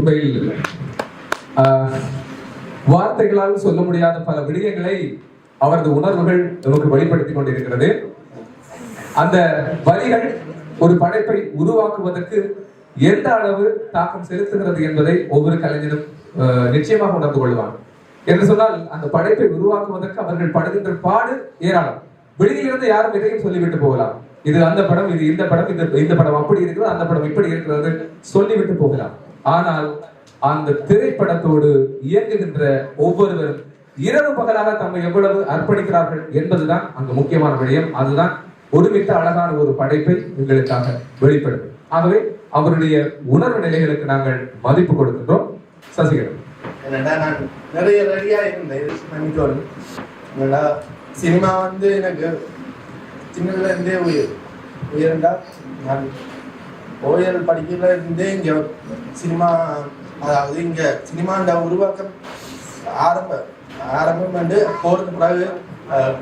உண்மையில் வார்த்தைகளால் சொல்ல முடியாத பல விடயங்களை அவரது உணர்வுகள் நமக்கு வெளிப்படுத்திக் கொண்டிருக்கிறது. அந்த வரிகள் ஒரு படைப்பை உருவாக்குவதற்கு எந்த அளவு தாக்கம் செலுத்துகிறது என்பதை ஒவ்வொரு கலைஞரும் நிச்சயமாக உணர்ந்து கொள்வார். என்று சொன்னால் அந்த படைப்பை உருவாக்குவதற்கு அவர்கள் படுகின்ற பாடு ஏராளம். வெளியிலிருந்து யாரும் எதையும் சொல்லிவிட்டு போகலாம், இது அந்த படம், இது இந்த படம், இந்த படம் அப்படி இருக்கிறது, அந்த படம் இப்படி இருக்கிறது சொல்லிவிட்டு போகலாம். ஆனால் அந்த திரைப்படத்தோடு இயங்குகின்ற ஒவ்வொருவரும் இரவு பகலாக தம்மை எவ்வளவு அர்ப்பணிக்கிறார்கள் என்பதுதான் அங்கு முக்கியமான விடயம். அதுதான் ஒருமித்த அழகான ஒரு படைப்பை எங்களுக்காக வெளிப்படுது. ஆகவே அவருடைய உணர்வு நிலைகளுக்கு நாங்கள் மதிப்பு கொடுக்கின்றோம். சசிகரன், நான் நிறைய ரெடியா இருந்தேன். சினிமா வந்து எனக்கு சின்னதுல இருந்தே உயர்ந்தா, நான் ஓயல் படிக்கல இருந்தே இங்க சினிமா, அதாவது இங்க சினிமாண்ட உருவாக்கம் ஆரம்பம் வந்து போறது பிறகு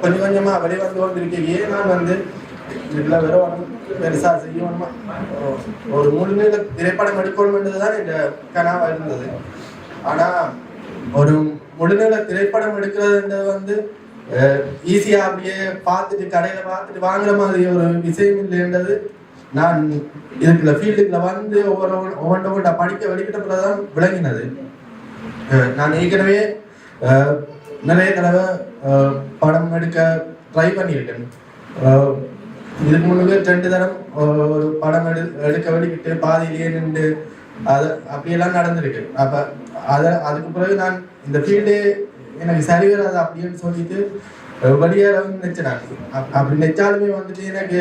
கொஞ்சம் கொஞ்சமா வெளிவந்து கொண்டிருக்கையே நான் வந்து இதுல வெறும் பெருசா செய்யணுமா ஒரு முழுநீள திரைப்படம் எடுக்கணும்ன்றதுதான் என் கனவா இருந்தது. ஆனா ஒரு முழுநீள திரைப்படம் எடுக்கிறதுன்றது வந்து ஈஸியா அப்படியே பார்த்துட்டு கடையில பார்த்துட்டு வாங்குற மாதிரி ஒரு விஷயம் இல்லைன்றது நான் இதுக்குள்ள ஃபீல்டுக்குள்ள வந்து ஒவ்வொன்றா படிக்க வெளிக்கிட்ட பிறகுதான் விளங்கினது. நான் ஏற்கனவே நிறைய தடவை படம் எடுக்க ட்ரை பண்ணியிருக்கேன். இதுக்கு முன்னாடி 2 தரம் ஒரு படம் எடுக்க வெளிக்கிட்டு பாதியிலேயே நின்று அது அப்படியெல்லாம் நடந்திருக்கு. அப்ப அதுக்கு பிறகு நான் இந்த ஃபீல்டே எனக்கு சரி வராது அப்படின்னு சொல்லிட்டு வெளியேறவும் நினைச்சேன். அப்படி நினைச்சாலுமே வந்துட்டு எனக்கு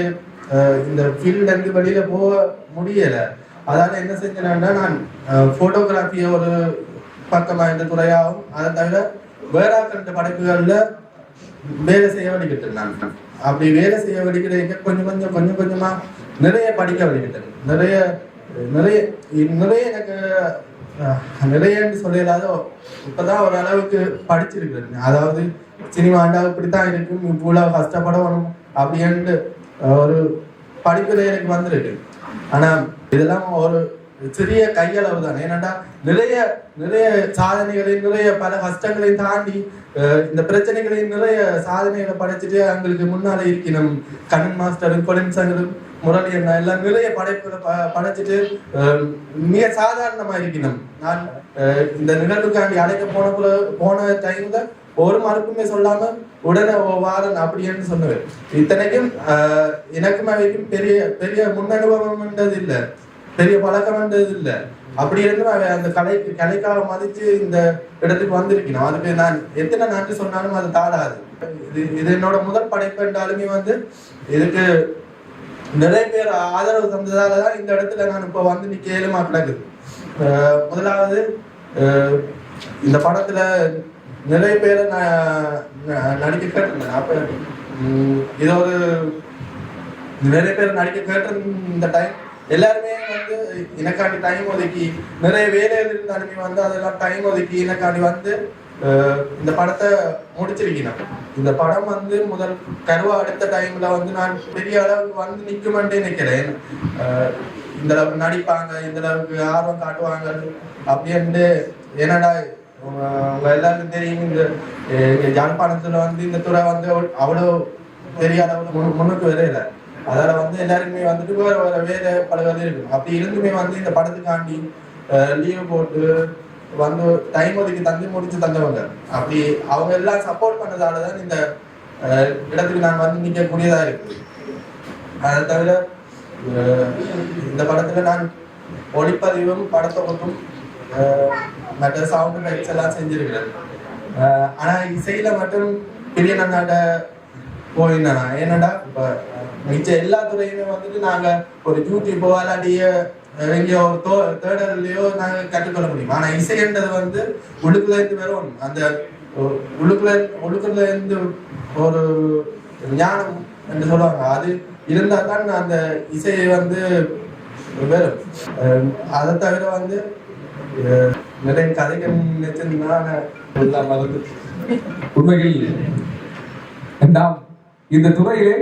இந்த ஃபீல்ட்ல இருந்து வெளியில போக முடியல. அதால என்ன செஞ்சேன்னா நான் போட்டோகிராஃபியை ஒரு பக்கமா இந்த துறையாகும், அதை தவிர வேற கண்ட படைப்புகள்ல வேலை செய்ய வேண்டிக்கிட்டேன். நான் அப்படி வேலை செய்ய வேண்டிக்கிட்ட கொஞ்சம் கொஞ்சமா நிறைய படிக்க வேண்டிக்கிட்டேன். நிறைய எனக்கு நிறையன்னு சொல்லலாதோ இப்பதான் ஒரு அளவுக்கு படிச்சிருக்கிறேன். அதாவது சினிமாண்டா இப்படித்தான் இருக்கும், இவ்வளவு கஷ்டப்படணும் அப்படின்னு ஒரு படிப்புல எனக்கு வந்திருக்கு. ஆனா இதெல்லாம் ஒரு சிறிய கையளவு தான். ஏன்னாண்டா நிறைய சாதனைகளையும் நிறைய பல கஷ்டங்களையும் தாண்டி இந்த பிரச்சனைகளையும் நிறைய சாதனைகளை படைச்சிட்டு அவங்களுக்கு முன்னால இருக்கணும். கண்ணன் மாஸ்டரும் கொலின் சங்கரும் முரளி அண்ணா எல்லாம் நிறைய படைப்புகளை படைச்சிட்டு மிக சாதாரணமா இருக்கணும். நான் இந்த நிகழ்வுக்காண்டி அழைக்க போன டைம்ல ஒரு மறுப்புமே சொல்லாம உடனே வாரன் அப்படின்னு சொன்னவர். இத்தனைக்கும் எனக்குமே வரைக்கும் பெரிய முன் அனுபவம்ன்றது இல்லை, பெரிய பழக்கம்ன்றது இல்லை. அப்படி இருந்து அந்த கலைக்காக மதிச்சு இந்த இடத்துக்கு வந்திருக்கணும். அதுக்கு நான் எத்தனை நன்றி சொன்னாலும் அது தாடாது. இது என்னோட முதல் படைப்பு என்றாலுமே இதுக்கு நிறைய பேர் ஆதரவு தந்ததாலதான் இந்த இடத்துல நான் இப்ப வந்து நிக்க ஏழுமா கிடக்குது. முதலாவது இந்த படத்துல நிறைய பேரை நடிக்க கேட்டிருந்தேன். அப்ப இது ஒரு நிறைய பேர் நடிக்க கேட்டிருந்த இந்த டைம் எல்லாருமே எனக்காண்டி டைம் ஒதுக்கி நிறைய வேலைகள் இருந்தாலுமே அதெல்லாம் டைம் ஒதுக்கி எனக்காண்டி இந்த படத்தை முடிச்சிருக்கணும். இந்த படம் முதல் கருவா அடுத்த டைம்ல நான் பெரிய அளவுக்கு நிக்குமென்றே நினைக்கிறேன். இந்த அளவுக்கு நடிப்பாங்க, இந்த அளவுக்கு ஆர்வம் காட்டுவாங்க அப்படின்ட்டு. ஏன்னாடா உங்க எல்லாருக்கும் தெரியும், இந்த யாழ்ப்பாணத்துல இந்த துறை அவ்வளவு பெரிய அளவுக்கு முன்னுக்கு வரையில. அதால எல்லாருக்குமே வேற வேற பல வேலை இருக்கு. அப்படி இருந்துமே இந்த படத்துக்காண்டி லீவ் போட்டு டைம் ஒதுக்கி முடிச்சு தந்தவங்க. அப்படி அவங்க எல்லாம் சப்போர்ட் பண்ணதாலதான் இந்த இடத்துக்கு நான் நிற்கக்கூடியதா இருக்கு. அதை தவிர இந்த படத்துல நான் ஒளிப்பதிவும் படத்தொகுப்பும் மற்ற சவுண்ட் எஃபெக்ட்ஸ் எல்லாம் செஞ்சிருக்கிறேன். ஆனா இசையில மட்டும் பெரிய நன்னாட்ட போயிருந்தேன். ஏன்னாடா இப்ப மிச்ச எல்லா துறையுமே நாங்க ஒரு யூடியூப்போ இல்லாட்டிய எங்கேயோ தேடலையோ நாங்க கற்றுக்கொள்ள முடியும். ஆனா இசைன்றது உள்ளுக்குள்ள இருந்து வரும். அந்த உள்ளுக்குள்ள இருந்து ஒரு ஞானம் என்று சொல்லுவாங்க. அது இருந்தா தான் அந்த இசையை வரும். அதை தவிர நிறைய கதைகள் உண்மையில் நாம் இந்த துறையிலே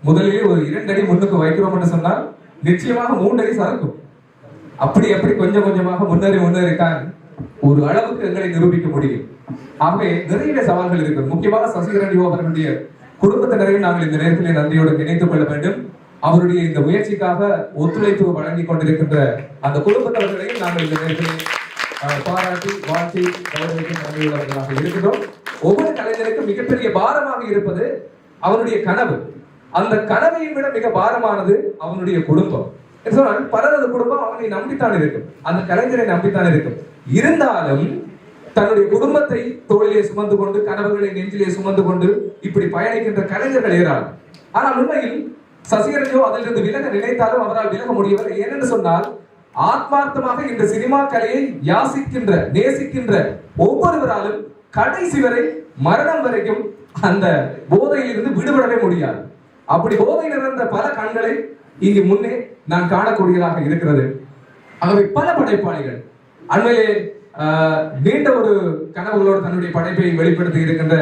முதலிலே ஒரு 2 அடி முன்னுக்கு வைக்கிறோம் என்று சொன்னால் நிச்சயமாக 3 அடி சறுக்கும். அப்படி கொஞ்சம் கொஞ்சமாக முன்னேறித்தான் ஒரு அளவுக்கு எங்களை நிரூபிக்க முடியும். ஆகவே நிறைய சவால்கள் இருக்கு. முக்கியமாக சசிகரன் அவர்களுடைய குடும்பத்தினரையும் நாங்கள் இந்த நேரத்திலே நன்றியோடு நினைத்துக் கொள்ள வேண்டும். அவருடைய இந்த முயற்சிக்காக ஒத்துழைப்பு வழங்கி கொண்டிருக்கின்ற அந்த குடும்பத்தவர்களையும் நாங்கள் இந்த நேரத்திலே பாராட்டி வாழ்த்தி கௌரவிக்க நன்றியுள்ளவர்களாக இருக்கின்றோம். ஒவ்வொரு கலைஞருக்கும் மிகப்பெரிய பாரமாக இருப்பது அவனுடைய கனவு. அந்த கனவை விட மிக பாரமானது அவனுடைய குடும்பம். பலரது குடும்பம் அவனை நம்பித்தான் இருக்கும், அந்த கலைஞரை நம்பித்தான் இருக்கும். இருந்தாலும் தன்னுடைய குடும்பத்தை தோளிலே சுமந்து கொண்டு, கனவுகளை நெஞ்சிலே சுமந்து கொண்டு இப்படி பயணிக்கின்ற கலைஞர்கள் ஏறார்கள். ஆனால் உண்மையில் சசிகரன் அதிலிருந்து விலக நினைத்தாலும் அவரால் விலக முடியவில்லை. ஏனென்று சொன்னால் ஆத்மார்த்தமாக இந்த சினிமா கலையை யாசிக்கின்ற நேசிக்கின்ற ஒவ்வொருவராலும் கடைசி வரை மரணம் வரைக்கும் அந்த போதையிலிருந்து விடுபடவே முடியாது. அப்படி போதை நிறைந்த பல கண்களை இங்கு முன்னே நான் காணக்கூடியதாக இருக்கிறது. ஆகவே பல படைப்பாளிகள் அண்மையிலே நீண்ட ஒரு கனவுகளோடு தன்னுடைய படைப்பை வெளிப்படுத்தி இருக்கின்ற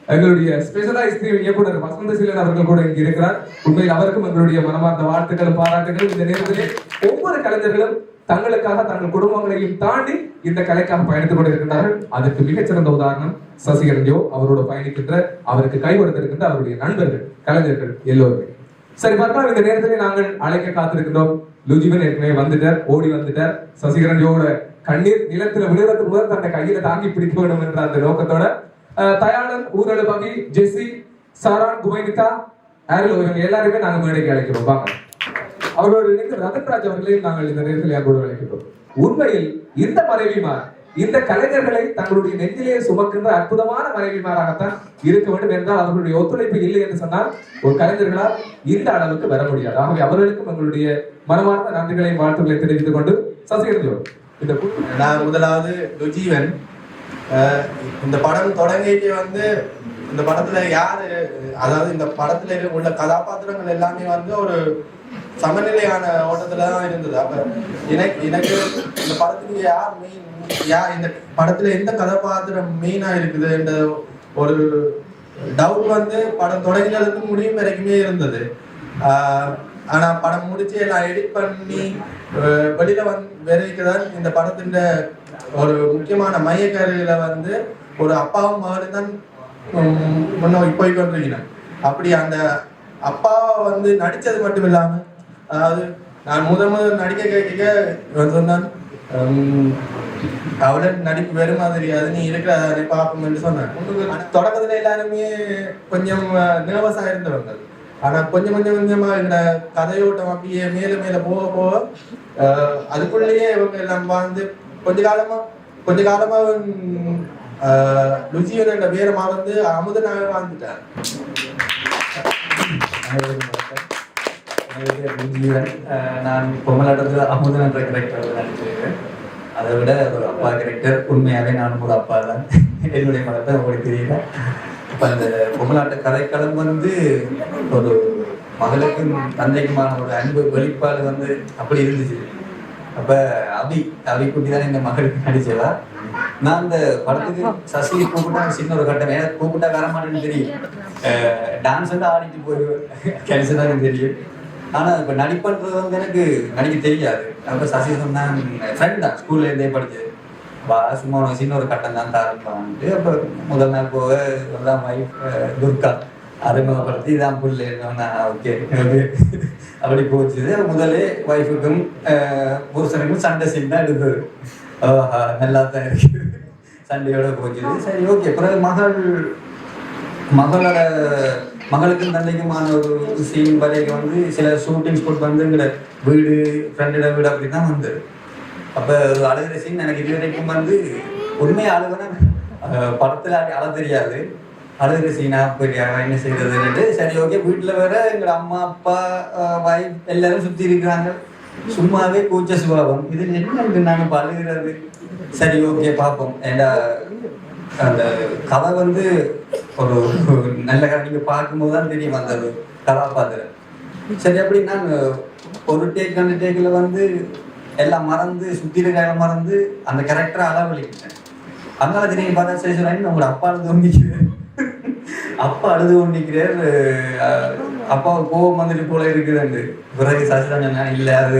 எங்களுடைய ஸ்பெஷலைஸ்ட் இயக்குனர் வசந்தசீலன் அவர்கள் கூட இங்கு இருக்கிறார். உண்மையில் அவருக்கும் எங்களுடைய மனமார்ந்த வாழ்த்துக்களும் பாராட்டுகளும். இந்த நேரத்திலே ஒவ்வொரு கலைஞர்களும் தங்களுக்காக தங்கள் குடும்பங்களையும் தாண்டி இந்த கலைக்காக பயணித்துக் கொண்டிருக்கின்றார்கள். அதற்கு மிகச்சிறந்த உதாரணம் சசிகரன் அவரோட பயணிக்கின்ற, அவருக்கு கை கொடுத்திருக்கின்ற அவருடைய நண்பர்கள், கலைஞர்கள் எல்லோருமே. சரி பார்க்கலாம், இந்த நேரத்திலே நாங்கள் அழைக்க காத்திருக்கின்றோம். லுஜிபன் ஏற்கனவே வந்துட்டார், ஓடி வந்துட்டார். சசிகரன் கண்ணீர் நிலத்துல விழுறதுக்கு முதல் தன்னை கையில தாங்கி பிடிக்க வேண்டும் என்ற அந்த நோக்கத்தோட தயாளன், ஊரலுபகி, ஜெசி, சாரான், குமைனிகா, ஆரில் இவங்க எல்லாருமே நாங்கள் மேடைக்கு அழைக்கிறோம். வாங்க. அவரோடு இணைந்து ரதன்ராஜ் அவர்களையும் நாங்கள் இந்த நேரத்தில் யாரோடு அழைக்கிறோம். உண்மையில் இந்த மனைவிமார் இந்த கலைஞர்களை தங்களுடைய நெஞ்சிலே சுமக்கின்ற அற்புதமான மனைவிமாராகத்தான் இருக்க வேண்டும் என்றால் அவர்களுடைய ஒத்துழைப்பு இல்லை என்று சொன்னால் ஒரு கலைஞர்களால் இந்த அளவுக்கு வர முடியாது. ஆகவே அவர்களுக்கும் எங்களுடைய மனமார்ந்த நன்றிகளை வாழ்த்துக்களை தெரிவித்துக் கொண்டு சசிகரஜோ இந்த நான் முதலாவது ருஜீவன். இந்த படம் தொடங்கிட்டு வந்து இந்த படத்துல யாரு, அதாவது இந்த படத்துல உள்ள கதாபாத்திரங்கள் எல்லாமே வந்து ஒரு சமநிலையான ஓட்டத்துல தான் இருந்தது. அப்ப எனக்கு இந்த படத்துக்கு யார் மெயின், இந்த படத்துல எந்த கதாபாத்திரம் மெயினா இருக்குதுன்ற ஒரு டவுட் வந்து படம் தொடங்கினதுக்கு முடியும் வரைக்குமே இருந்தது. ஆனா படம் முடிச்சு எல்லாம் எடிட் பண்ணி வெளியில வரைக்குதான் இந்த படத்தின் ஒரு முக்கியமான மையக்கருவில வந்து ஒரு அப்பாவும் மகனும் தான் முன்னோக்கி போய் கொண்டிருக்கிறேன். அப்படி அந்த அப்பா வந்து நடிச்சது மட்டும் இல்லாம, அதாவது நான் முதல் நடிக்க கேட்க சொன்னான், அவளும் நடிப்பு வெறுமா தெரியாது, நீ இருக்கிற பார்ப்போம் என்று சொன்னேன். தொடக்கத்துல எல்லாருமே கொஞ்சம் நர்வஸா இருந்தவங்க. ஆனா கொஞ்சம் கொஞ்சமா இந்த கதையோட்டம் அப்படியே மேல மேல போக போக அதுக்குள்ளேயே இவங்க எல்லாம் வந்து கொஞ்ச காலமா ருஜிவன் என்ற பேரமா வந்து அமுதனாக வாழ்ந்துட்டார். நான் பொம்மலாட்டத்தில் அமுதன் என்ற கேரக்டர் நடிச்சிருக்கேன். அதை விட ஒரு அப்பா கேரக்டர், உண்மையாகவே நானும் ஒரு அப்பா தான். என்னுடைய மதத்தை உங்களுக்கு தெரியல. இப்போ அந்த பொம்மலாட்ட கதைக்களம் வந்து ஒரு மகளுக்கும் தந்தைக்குமான ஒரு அன்பு வெளிப்பாடு வந்து அப்படி இருந்துச்சு. அப்போ அபி குட்டி தான் இந்த மகளுக்கு நடிச்சதா. நான் இந்த படத்துக்கு சசி கூப்பிட்டா சின்ன ஒரு கட்டம், ஏன்னா கூப்பிட்டா வரமாட்டேன்னு தெரியும். டான்ஸ் வந்து ஆடிட்டு போயிடுவேன், கேன்சல் தான் தெரியும். ஆனால் இப்போ நடிப்பன்றது வந்து எனக்கு நடிக்க தெரியாது. அப்போ சசி சொன்னான், ஃப்ரெண்ட் தான், ஸ்கூல்ல இருந்தே படிச்சது, வா சும்மா சின்ன ஒரு கட்டம் தான் தாரப்பான்ட்டு. அப்போ முதல் நாள் போக தான் வைஃப் துர்கா அறிமுகப்படுத்தி இதான் புல் என்னன்னா ஓகே அப்படி போச்சுது. முதலே ஒய்ஃபுக்கும் புருஷனுக்கும் சண்டை சீன் தான் எடுத்தது. நல்லா தான் இருக்குது, சண்டையோட போச்சுது. சரி ஓகே. பிறகு மகளுக்கும் தந்தைக்குமான ஒரு சீன் வரைக்கும் வந்து சில ஷூட்டிங் ஸ்பாட் வந்து எங்களோட வீடு, ஃப்ரெண்டோட வீடு அப்படி தான் வந்தது. அப்போ ஒரு அழுகிற சீன் எனக்கு இது வரைக்கும் வந்து உண்மையாக அழுகுனா படத்தில் அழ தெரியாது. அழுகிற சீனா போய் என்ன செய்யறதுன்னுட்டு சரி ஓகே. வீட்டில் வேற எங்களோட அம்மா அப்பா வைஃப் எல்லாரும் சுற்றி இருக்கிறாங்க. சும்மாவே கூச்ச சுபாவம், இது என்ன நாங்கள் அழுகிறது. சரி ஓகே பார்ப்போம். ஏண்டா அந்த கதை வந்து ஒரு நல்ல கதை நீங்கள் பார்க்கும்போது தான் தெரியும் அந்த கதாபாத்திரம். சரி அப்படி நான் ஒரு டேக் 2 டேக்கில் வந்து எல்லாம் மறந்து சுற்றி இருக்கிற மறந்து அந்த கேரக்டரை அளவழிக்கிட்டேன். அதனால திரும்பி பார்த்தா சரி சொல்றேன், உங்களோட அப்பா அழுது கொண்டிருக்கிறார், அப்பா அழுது கொண்டிருக்கிறார், அப்பாவை கோபம் வந்துட்டு போல இருக்குதுன்னு. பிறகு சசிதான் சொன்னேன், இல்லை அது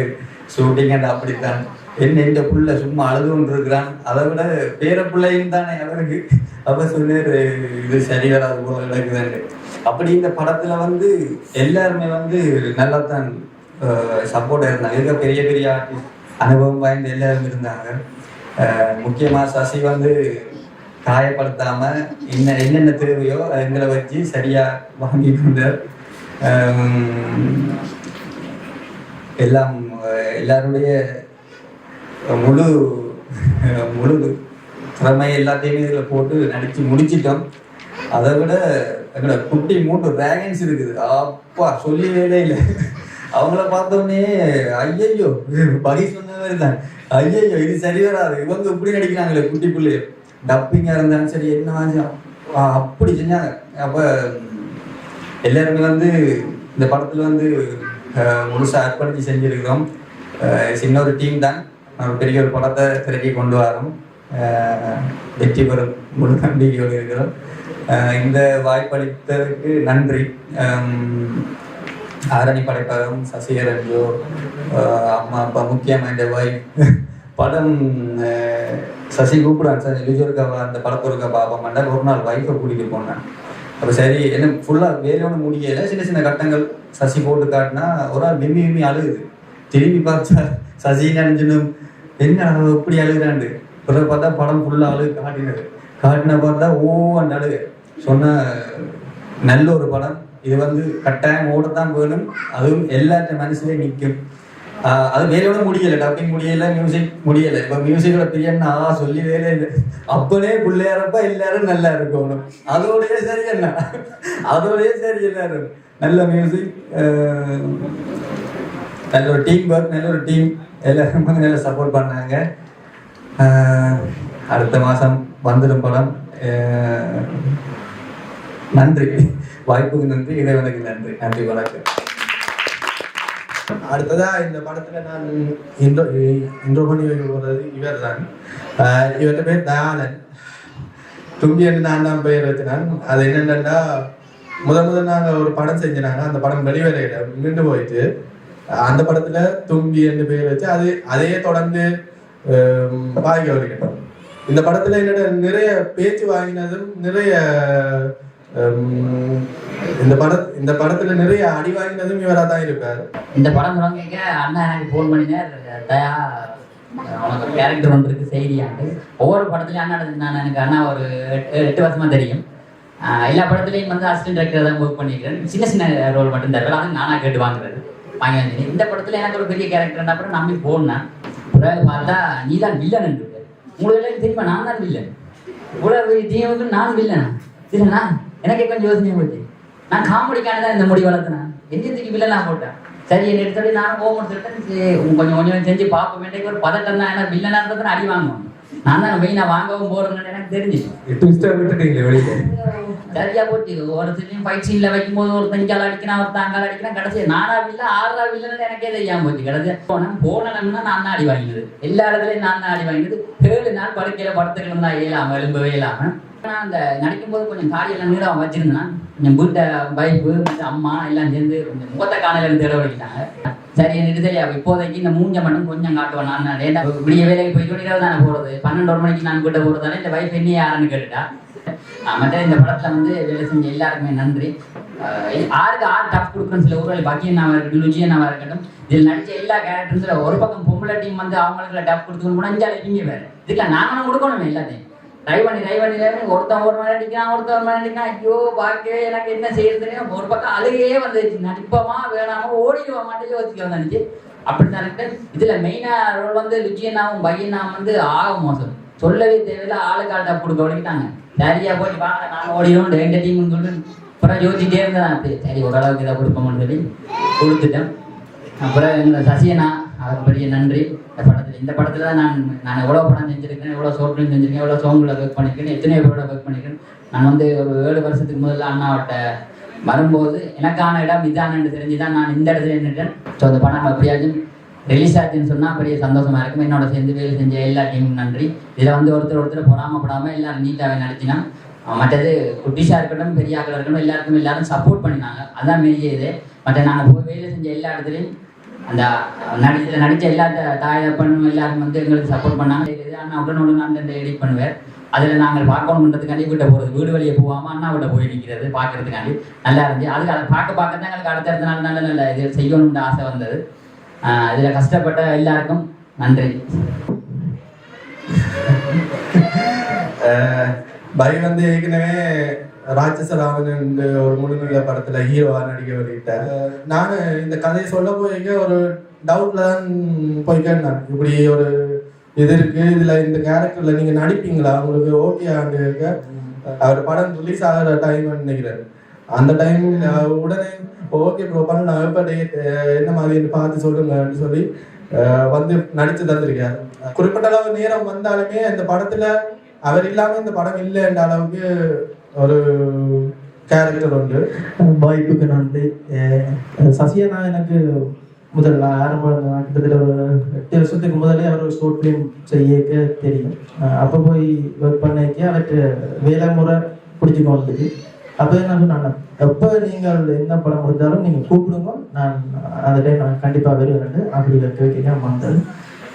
ஷூட்டிங் அந்த அப்படித்தான், என்ன இந்த புள்ள சும்மா அழுது கொண்டு இருக்கிறான், அதை விட பேர பிள்ளையும் தானே அவருக்கு. அப்ப சொன்னார், இது சரி வராது போல நடக்குதுன்னு. அப்படி இந்த படத்துல வந்து எல்லாருமே வந்து நல்லா தான் சப்போர்ட்டாக இருந்தாங்க. இருக்க பெரிய பெரிய ஆர்டிஸ்ட், அனுபவம் வாய்ந்த எல்லாரும் இருந்தாங்க. முக்கியமா சசி வந்து காயப்படுத்தாம என்னென்ன தேவையோ எங்களை வச்சு சரியா வாங்கி கொண்டார். எல்லாருடைய முழு திறமை எல்லாத்தையுமே இதில் போட்டு நடிச்சு முடிச்சிட்டோம். அதை விட எங்களோட குட்டி 3 டிராகன்ஸ் இருக்குது. அப்பா சொல்லி வேலை இல்லை. அவங்கள பார்த்தோன்னே ஐயையோ பகி சொன்ன மாதிரி தான், ஐயையோ இது சரி வராது, இவங்க இப்படி நடிக்கிறாங்களே குட்டி பிள்ளைய. டப்பிங்காக இருந்தாலும் சரி என்ன அப்படி செஞ்சாங்க. அப்போ எல்லாருமே வந்து இந்த படத்தில் வந்து முழுசாக அர்ப்பணித்து செஞ்சுருக்கிறோம். சின்ன ஒரு டீம் தான், ஒரு பெரிய ஒரு படத்தை திரைக்கி கொண்டு வரோம். வெற்றி பெறும் முழு நம்பிக்கையோடு இருக்கிறோம். இந்த வாய்ப்பளித்ததற்கு நன்றி. ஆரணி படைப்பகம், சசிகரஜோ, அம்மா அப்பா, முக்கியமாக இந்த வைஃப். படம் சசி கூப்பிடான், சார் லிஜோருக்காவா அந்த படத்தொருக்கா பாப்பா மாட்டேன். ஒரு நாள் வைஃபை கூட்டிகிட்டு போனேன். அப்போ சரி என்ன ஃபுல்லாக வேலையோட முடியலை, சின்ன சின்ன கட்டங்கள் சசி போட்டு காட்டினா ஒரு ஆள் விம்மி அழுகுது. திரும்பி பார்த்தா சசி நினைஞ்சனும் என்ன எப்படி அழுகுறாண்டு. பிறகு பார்த்தா படம் ஃபுல்லாக அழுகு காட்டின பார்த்தா அந்த அழுகு. சொன்ன நல்ல ஒரு படம் இது வந்து கட்டாயம் ஓடத்தான் வேணும், அதுவும் எல்லாத்த மனசுலேயும் நிற்கும். அது வேலையோட முடியலை, டப்பிங் முடியலை, மியூசிக் முடியலை. இப்போ மியூசிக்கோட பிரியன்னா சொல்லி வேலை இல்லை. அப்பனே பிள்ளையாரப்பா எல்லாரும் நல்லா இருக்கணும், அதோடய சரி என்ன, அதோடய சரி எல்லாரும் நல்ல மியூசிக், நல்ல ஒரு டீம் ஒர்க், நல்ல ஒரு டீம், எல்லாரும் வந்து நல்லா சப்போர்ட் பண்ணாங்க. அடுத்த மாதம் வந்துடும் படம். நன்றி, வாய்ப்புக்கு நன்றி, இறைவனுக்கு நன்றி. நன்றி, வணக்கம். அடுத்ததா இந்த படத்துல நான் இன்ட்ரோ பண்ணி வைக்க போறது இவர் தான். இவர்கிட்ட பேர் தயாளன். தும்பி என்று நான் தான் பெயர் வச்சினான். அது என்னென்னா, முதல் நாங்கள் ஒரு படம் செஞ்சினாங்க. அந்த படம் வெளிவரையில நின்று போயிட்டு, அந்த படத்துல தும்பி என்று பெயர் வச்சு அதையே தொடர்ந்து வாங்கி வருகிறோம். இந்த படத்துல என்னோட நிறைய பேச்சு வாங்கினதும், நிறைய இந்த படத்துல நிறைய அடி வாங்கினதும் இவரா தான் இருப்பாரு. இந்த படம் தொடங்க அண்ணா எனக்கு போன் பண்ணினார், தயா அவனுக்கு கேரக்டர் வந்துருக்கு செய்தியாண்டு. ஒவ்வொரு படத்துலையும் அண்ணா நான் எனக்கு அண்ணா ஒரு 8 வருஷமா தெரியும். எல்லா படத்துலையும் வந்து அசிஸ்டன்ட் டைரக்டர் தான் ஒர்க் பண்ணிக்கிறேன். சின்ன சின்ன ரோல் மட்டும் தருவேன், அது நானா கேட்டு வாங்குறது வாங்கி வந்து. இந்த படத்துல எனக்கு ஒரு பெரிய கேரக்டர் அப்புறம் நம்பி போனேன். பிறகு பார்த்தா நீ தான் வில்லன். உங்களுக்கு எல்லாம் தெரியுமா, நான் தான் வில்லன். இவ்வளவு தீவுக்கு நான் வில்லனா இல்லைண்ணா? எனக்கே கொஞ்சம் யோசனை போச்சு. நான் காமெடிக்கான தான் இந்த முடி வளர்த்தேன், எந்திரத்துக்கு வில்லனா போட்டேன். சரி, என்ன எடுத்தோடய நானும் ஓம் எடுத்துட்டேன். கொஞ்சம் செஞ்சு பார்ப்போம். ஒரு பதட்டம் தான், ஏன்னா வில்லனா இருந்தால் அடி வாங்குவோம். நான் தான் மெயினாக வாங்கவும் போறேன்னு எனக்கு தெரிஞ்சிச்சு. சரியா போச்சு. ஒரு சிலையும் ஃபைட் சீன்ல வைக்கும்போது ஒருத்தன் இங்கால அடிக்கிறான், ஒருத்தன் அங்கால அடிக்கிறான். கடைசி 4 இல்ல 6 இல்லைன்னு எனக்கே தெரியாம போச்சு. கடைசி போனேன்னா நான் தான் அடி வாங்கினது. எல்லா இடத்துலையும் நான் தான் அடி வாங்கினது. 7 நாள் படுக்கையில படுத்துக்கணும் தான், இயலாம எலும்பவே இல்லாம. நான் அந்த நடிக்கும்போது கொஞ்சம் காரியெல்லாம் நீளம் வச்சிருந்தேன். கொஞ்சம் வீட்டை வைப்பு அம்மா எல்லாம் சேர்ந்து கொஞ்சம் முகத்தை காணல தேட வலிக்கிட்டாங்க. சரி, எனக்கு தெரியாது. இப்போதைக்கு இந்த மூஞ்ச மட்டும் கொஞ்சம் காட்டுவேன். நான் ஏன்னா விடிய வேலைக்கு போய்ட்டு 20 தானே போறது, 12 மணிக்கு நான் வீட்டை போறதானே இந்த வைஃப் என்ன யாருன்னு கேட்டுட்டா. மற்ற இந்த படத்துல வந்து வேலை செஞ்ச எல்லாருக்குமே நன்றி. ஆருக்கு டப் கொடுக்குறேன்னு சில ஊரில் பாக்கியண்ணாவா இருக்கட்டும், லுஜியண்ணாவா இருக்கட்டும், இதில் நடிச்ச எல்லா கேரக்டர்ஸ்ல ஒரு பக்கம் பொம்பளை டீம் வந்து அவங்களுக்கு டப் கொடுத்துக்கணும் கூட 5 இங்கே வேறு இதுல நாங்களும் கொடுக்கணுமே எல்லாத்தையும். ட்ரை பண்ணி ஒருத்தன் ஒரு மாதிரி அடிக்கிறான், ஒருத்தர் ஒரு மாதிரி அடிக்கிறான். ஐயோ பார்க்கவே எனக்கு என்ன செய்யறதுன்னு ஒரு பக்கம் அழுகையே வந்துருச்சு. நடிப்பமா வேணாம ஓடிடுவா மாட்டே யோசிக்க வந்துச்சு. அப்படித்தான் இருக்கு. இதுல மெயினா ரோல் வந்து லுஜியண்ணாவும் பையனாவும் வந்து ஆக மோசம், சொல்லவே தேவையில்ல. ஆளுக்கால் டப் கொடுக்க வலிக்கிட்டாங்க. சரியா போய் வாங்க நாங்கள் ஓடிடும் ரெண்டு டீம்னு சொல்லிட்டு அப்புறம் யோசிச்சுட்டே இருந்தேன். சரி, ஓரளவுக்கு இதை கொடுப்போம்னு சொல்லி கொடுத்துட்டேன். அப்புறம் எங்களை சசியண்ணா, அவருக்கு பெரிய நன்றி. இந்த படத்தில் தான் நான் எவ்வளோ படம் செஞ்சுருக்கேன், எவ்வளோ ஷார்ட் ஃபிலிம் செஞ்சுருக்கேன், எவ்வளோ சாங்கில் ஒர்க் பண்ணியிருக்கேன், எத்தனையோ பேரோட ஒர்க் பண்ணியிருக்கேன். நான் வந்து ஒரு 7 வருஷத்துக்கு முதல்ல அண்ணாவிட்ட வரும்போது எனக்கான இடம் இதானு தெரிஞ்சு தான் நான் இந்த இடத்துல நின்றுட்டேன். ஸோ அந்த படம் எப்படியாச்சும் ரிலீஸ் ஆச்சுன்னு சொன்னால் பெரிய சந்தோஷமா இருக்கும். என்னோட சேர்ந்து வேலை செஞ்ச எல்லா டீமும் நன்றி. இதில் வந்து ஒருத்தர் பொறாமப்படாமல் எல்லாரும் நீட்டாகவே நடிச்சினா. மற்றது குட்டிஷாக இருக்கட்டும், பெரியாக்கள் இருக்கட்டும், எல்லாரும் சப்போர்ட் பண்ணினாங்க. அதுதான் பெரிய இது. மற்ற நாங்கள் போய் வேலை செஞ்ச எல்லா இடத்துலையும் அந்த நடித்த எல்லா தாயப்பனும் எல்லாரும் வந்து எங்களுக்கு சப்போர்ட் பண்ணாங்க. அண்ணா உடனே அந்த எடிட் பண்ணுவேன். அதில் நாங்கள் பார்க்கணுன்றதுக்காண்டி வீட்டை போகிறது, வீடு வழியை போகாமல் அண்ணா வீட்டை போய் நிற்கிறது பார்க்கறதுக்காண்டி நல்லா இருந்துச்சு. அதுக்கு அதை பார்க்க தான் எங்களுக்கு அடுத்த நாள் நல்ல இது செய்யணும்னு ஆசை வந்தது. இதில் கஷ்டப்பட்ட எல்லாருக்கும் நன்றி. பை வந்து ஏற்கனவே ராட்சசராமன் ஒரு முழுநிலை படத்துல ஹீரோவா நடிக்க வருகிட்டேன். நான் இந்த கதையை சொல்ல போய் ஒரு டவுட்ல தான் போய் கேட்டேன். இப்படி ஒரு இது இருக்கு, இதுல இந்த கேரக்டர்ல நீங்க நடிப்பீங்களா, உங்களுக்கு ஓகே ஆண்டு அவர் படம் ரிலீஸ் ஆகிற டைம் நினைக்கிறாரு. அந்த டைம் உடனே ஓகே ப்ரோ பண்ண நான் எப்போ என்ன மாதிரி பார்த்து சொல்லுங்கன்னு சொல்லி வந்து நடித்து தந்திருக்காரு. குறிப்பிட்ட அளவு நேரம் வந்தாலுமே அந்த படத்துல அவர் இல்லாம இந்த படம் இல்லைன்ற அளவுக்கு ஒரு கேரக்டர் உண்டு. வாய்ப்புக்கு நன்றி. சசியண்ணா எனக்கு முதல்ல ஆரம்பம் கிட்டத்தட்ட ஒரு 8 வருஷத்துக்கு முதலே அவர் ஒரு ஷார்ட் ஃபிலிம் செய்யக்க தெரியும். அப்போ போய் ஒர்க் பண்ணிக்க அவருக்கு வேலை முறை பிடிச்சிக்க வந்துச்சு. அப்போ என்ன சொன்னாங்க, எப்போ நீங்கள் என்ன படம் கொடுத்தாலும் நீங்கள் கூப்பிடுங்க, நான் அந்த டைம் நான் கண்டிப்பாக வருவேன் அப்படி கேட்க வந்தது.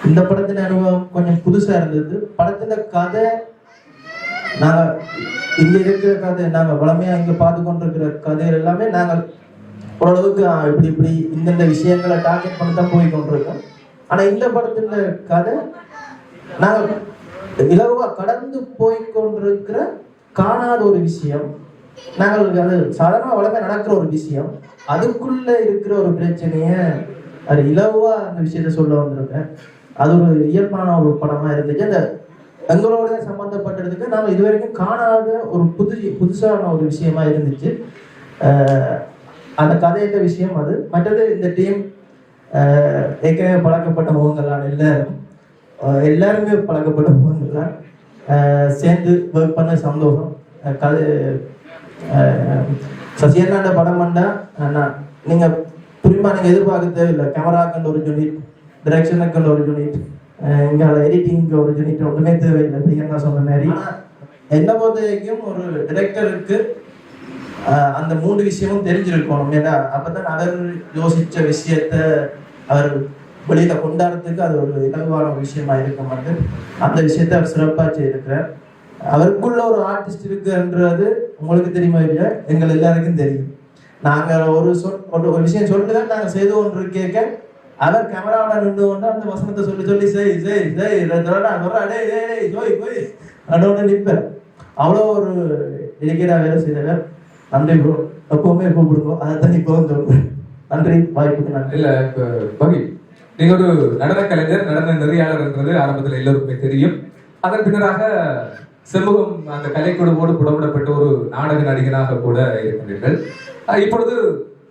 இந்த படத்தின் அனுபவம் கொஞ்சம் புதுசாக இருந்தது. படத்துல கதை நாங்கள் இங்கே இருக்கிற கதை, நாங்கள் வளமையாக இங்கே பார்த்து கொண்டிருக்கிற கதைகள் எல்லாமே நாங்கள் ஓரளவுக்கு இப்படி இந்தந்த விஷயங்களை டார்கெட் பண்ணி தான் போய் கொண்டிருக்கோம். ஆனால் இந்த படத்துல கதை நாங்கள் இலகுவாக கடந்து போய் கொண்டிருக்கிற காணாத ஒரு விஷயம். நாங்கள் அது சாதாரணமாக வளமையாக நடக்கிற ஒரு விஷயம், அதுக்குள்ள இருக்கிற ஒரு பிரச்சனையை அது இலவா அந்த விஷயத்த சொல்ல வந்திருக்கேன். அது ஒரு இயல்பான ஒரு படமா இருந்துச்சு. அந்த எங்களோட சம்பந்தப்பட்டதுக்கு நாம இதுவரைக்கும் காணாத ஒரு புதுசான ஒரு விஷயமா இருந்துச்சு. அந்த கதையில விஷயம் அது. மற்றது இந்த டீம் ஏற்கனவே பழக்கப்பட்ட முகங்கள்லாம் எல்லாருமே பழக்கப்பட்ட முகங்கள்லாம் சேர்ந்து ஒர்க் பண்ண சந்தோஷம். கதை சசியண்ணாண்ட படம் பண்ணா நீங்க புரியுமா, நீங்க எதிர்பார்க்க தேவையில்லை. கேமராக்குன்ற ஒரு யூனிட், டிரெக்ஷனுக்குன்ற ஒரு யூனிட், இங்கே எடிட்டிங்க்கு ஒரு யூனிட் ஒன்றுமே தேவையில்லை. பிரியங்கா சொன்ன மாதிரி என்ன பொறுத்த வரைக்கும் ஒரு டிரெக்டருக்கு அந்த 3 விஷயமும் தெரிஞ்சிருக்கணும். ஏன்னா அப்பதான் அவர் யோசிச்ச விஷயத்த அவர் வெளியில கொண்டாடுறதுக்கு அது ஒரு இலகுவான விஷயமா இருக்க மாட்டேன். அந்த விஷயத்த அவர் சிறப்பாக செய்திருக்கிறார். அவருக்குள்ள ஒரு ஆர்டிஸ்ட் இருக்குன்றது உங்களுக்கு தெரியுமா இல்லையா? எங்கள் எல்லாருக்கும் தெரியும். நாங்க ஒரு விஷயம் சொல்லிட்டு நாங்க செய்து கொண்டு கேட்க அவர் கேமராவோட நின்று கொண்டு அந்த வசனத்தை சொல்லி அதோட நிற்பேன். அவ்வளோ ஒரு டெடிகேட்டா வேலை செய்தவர். நன்றி ப்ரோ, எப்பவுமே கூப்பிடுவோம். அதை தண்ணி சொல்லுவேன். நன்றி, வாய்ப்புக்கு நன்றி. இல்ல பகி, நீங்க ஒரு நடன கலைஞர், நடன நெறியாளர்ன்றது ஆரம்பத்தில் எல்லோருக்குமே தெரியும். அதன் பின்னராக செம்புகம் அந்த கலைக்குழுவோடு புடமிடப்பட்ட ஒரு நாடக நடிகராக கூட இருக்கின்றீர்கள். இப்பொழுது